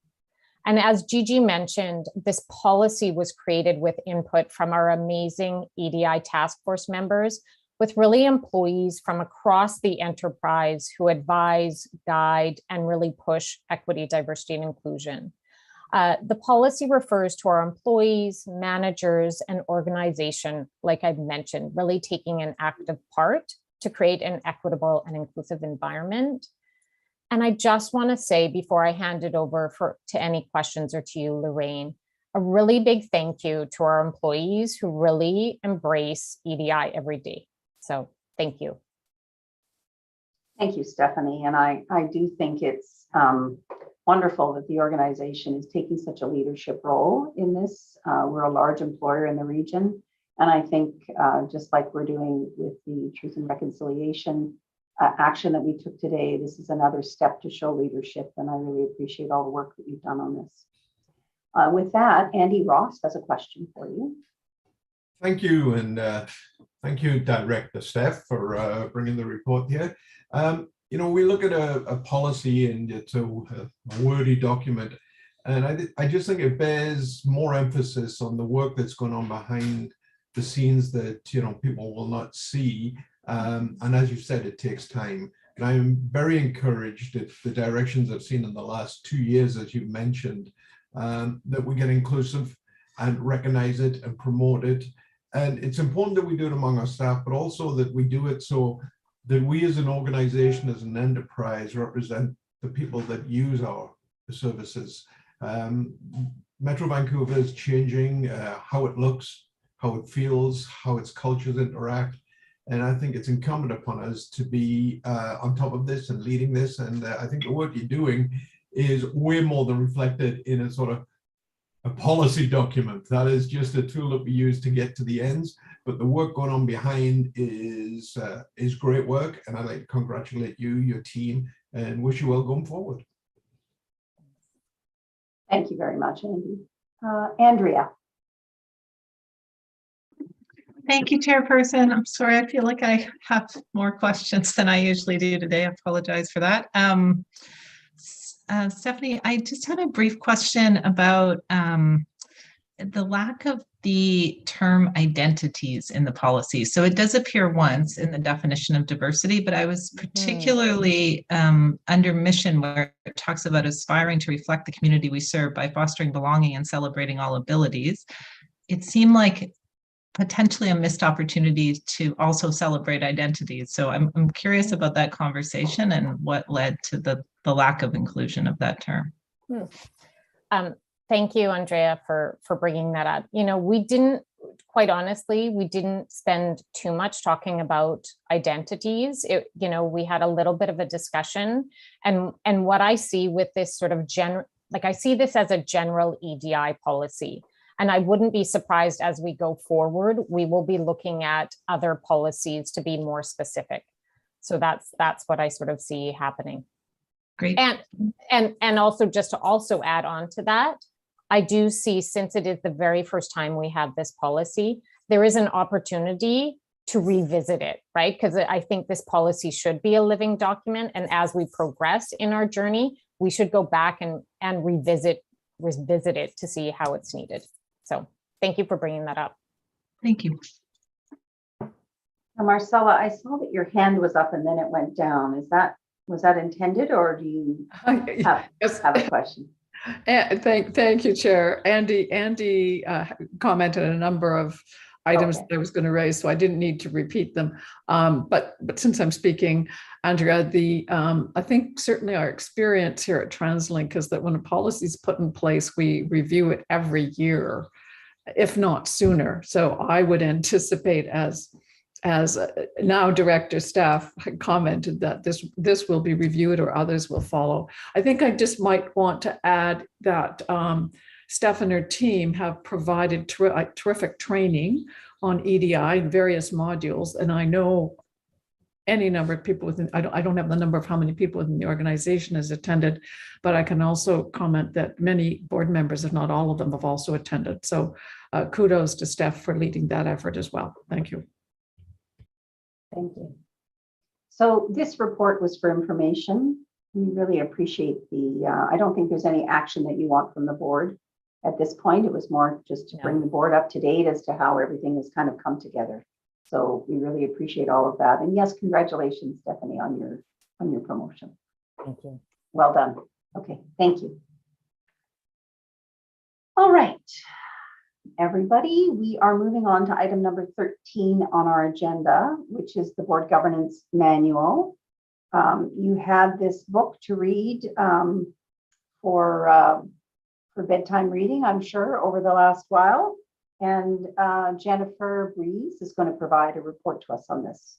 And as Gigi mentioned, this policy was created with input from our amazing EDI task force members, with really employees from across the enterprise who advise, guide, and really push equity, diversity, and inclusion. The policy refers to our employees, managers, and organization, like I've mentioned, really taking an active part to create an equitable and inclusive environment. And I just want to say, before I hand it over to any questions, or to you, Lorraine, a really big thank you to our employees who really embrace EDI every day. So thank you. Thank you, Stephanie. And I do think it's wonderful that the organization is taking such a leadership role in this. We're a large employer in the region. And I think just like we're doing with the Truth and Reconciliation action that we took today, this is another step to show leadership. And I really appreciate all the work that you've done on this. With that, Andy Ross has a question for you. Thank you. And thank you, Director Steph, for bringing the report here. You know, we look at a policy and it's a wordy document. And I just think it bears more emphasis on the work that's going on behind the scenes that, you know, people will not see. And as you said, it takes time. And I'm very encouraged at the directions I've seen in the last 2 years, as you mentioned, that we get inclusive and recognize it and promote it. And it's important that we do it among our staff, but also that we do it so that we as an organization, as an enterprise, represent the people that use our services. Metro Vancouver is changing how it looks, how it feels, how its cultures interact. And I think it's incumbent upon us to be on top of this and leading this. And I think the work you're doing is way more than reflected in a sort of a policy document. That is just a tool that we use to get to the ends. But the work going on behind is great work. And I'd like to congratulate you, your team, and wish you well going forward. Thank you very much, Andy. Andrea. Thank you, Chairperson. I'm sorry, I feel like I have more questions than I usually do today. I apologize for that. Stephanie, I just had a brief question about the lack of the term identities in the policy. So it does appear once in the definition of diversity, but I was particularly under mission, where it talks about aspiring to reflect the community we serve by fostering belonging and celebrating all abilities. It seemed like potentially a missed opportunity to also celebrate identities. So I'm curious about that conversation and what led to the lack of inclusion of that term. Thank you, Andrea, for bringing that up. You know, quite honestly, we didn't spend too much talking about identities. You know, we had a little bit of a discussion, and what I see with this sort of I see this as a general EDI policy. And I wouldn't be surprised as we go forward, we will be looking at other policies to be more specific. So that's what I sort of see happening. Great. And also, just to also add on to that, I do see, since it is the very first time we have this policy, there is an opportunity to revisit it, right? Because I think this policy should be a living document. And as we progress in our journey, we should go back and revisit it to see how it's needed. So thank you for bringing that up. Thank you. Marcella, I saw that your hand was up and then it went down. Was that intended, or do you have a question? Thank you, Chair. Andy commented on a number of items that I was going to raise, so I didn't need to repeat them. But since I'm speaking, Andrea, I think certainly our experience here at TransLink is that when a policy is put in place, we review it every year, if not sooner. So I would anticipate, as now Director Staff had commented, that this will be reviewed or others will follow. I think I just might want to add that Steph and her team have provided terrific training on EDI and various modules. And I know any number of people within, I don't have the number of how many people within the organization has attended, but I can also comment that many board members, if not all of them, have also attended. So kudos to Steph for leading that effort as well. Thank you. Thank you. So this report was for information. We really appreciate I don't think there's any action that you want from the board at this point. It was more just to bring the board up to date as to how everything has kind of come together. So we really appreciate all of that. And yes, congratulations, Stephanie, on your promotion. Thank you. Well done. Okay, thank you. All right, everybody, we are moving on to item number 13 on our agenda, which is the board governance manual. You had this book to read for bedtime reading, I'm sure, over the last while. And Jennifer Breeze is going to provide a report to us on this.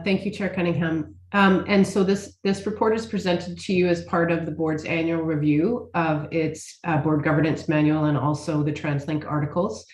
Thank you, Chair Cunningham. And so this report is presented to you as part of the board's annual review of its board governance manual and also the TransLink articles.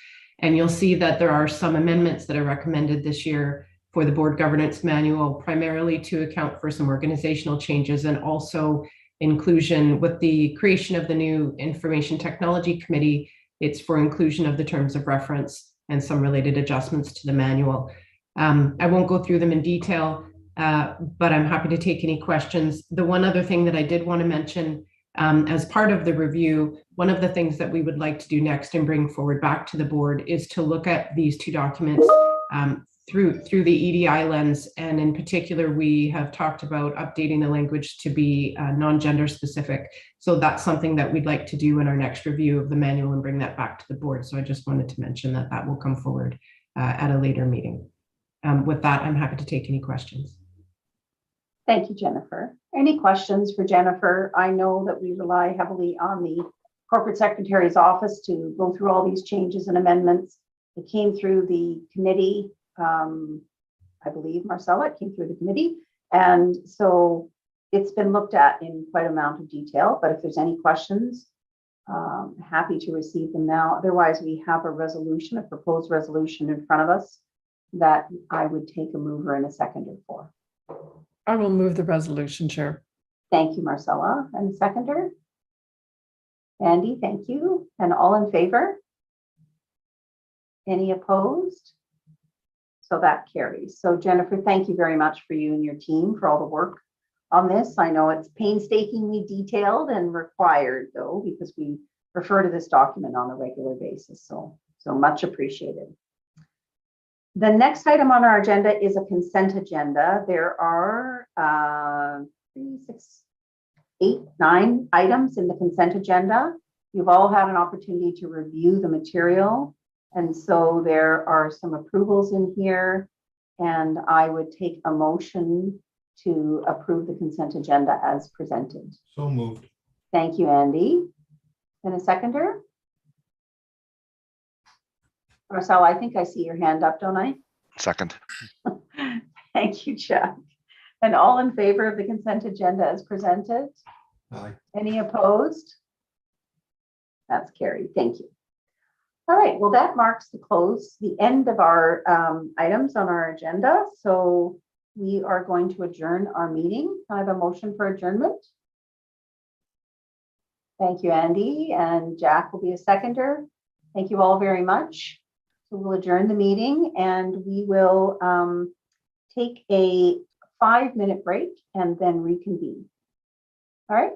And you'll see that there are some amendments that are recommended this year for the board governance manual, primarily to account for some organizational changes and also inclusion with the creation of the new Information Technology Committee. It's for inclusion of the terms of reference and some related adjustments to the manual. I won't go through them in detail, but I'm happy to take any questions. The one other thing that I did want to mention as part of the review, one of the things that we would like to do next and bring forward back to the board is to look at these two documents through the EDI lens. And in particular, we have talked about updating the language to be non-gender specific. So that's something that we'd like to do in our next review of the manual and bring that back to the board. So I just wanted to mention that that will come forward at a later meeting. With that, I'm happy to take any questions. Thank you, Jennifer. Any questions for Jennifer? I know that we rely heavily on the Corporate Secretary's office to go through all these changes and amendments. It came through the committee. I believe, Marcella, it came through the committee. And so it's been looked at in quite an amount of detail, but if there's any questions, happy to receive them now. Otherwise, we have a resolution, a proposed resolution in front of us that I would take a mover and a seconder for. I will move the resolution, Chair. Thank you, Marcella. And seconder? Andy, thank you. And all in favor? Any opposed? So that carries. So Jennifer, thank you very much for you and your team for all the work on this. I know it's painstakingly detailed and required though, because we refer to this document on a regular basis. So much appreciated. The next item on our agenda is a consent agenda. There are 3, 6, 8, 9 items in the consent agenda. You've all had an opportunity to review the material. And so there are some approvals in here, and I would take a motion to approve the consent agenda as presented. So moved. Thank you, Andy. And a seconder? Marcel, I think I see your hand up, don't I? Second. Thank you, Chuck. And all in favor of the consent agenda as presented? Aye. Any opposed? That's carried. Thank you. All right, well, that marks the end of our items on our agenda. So we are going to adjourn our meeting. I have a motion for adjournment. Thank you, Andy, and Jack will be a seconder. Thank you all very much. So we'll adjourn the meeting and we will take a 5-minute break and then reconvene. All right.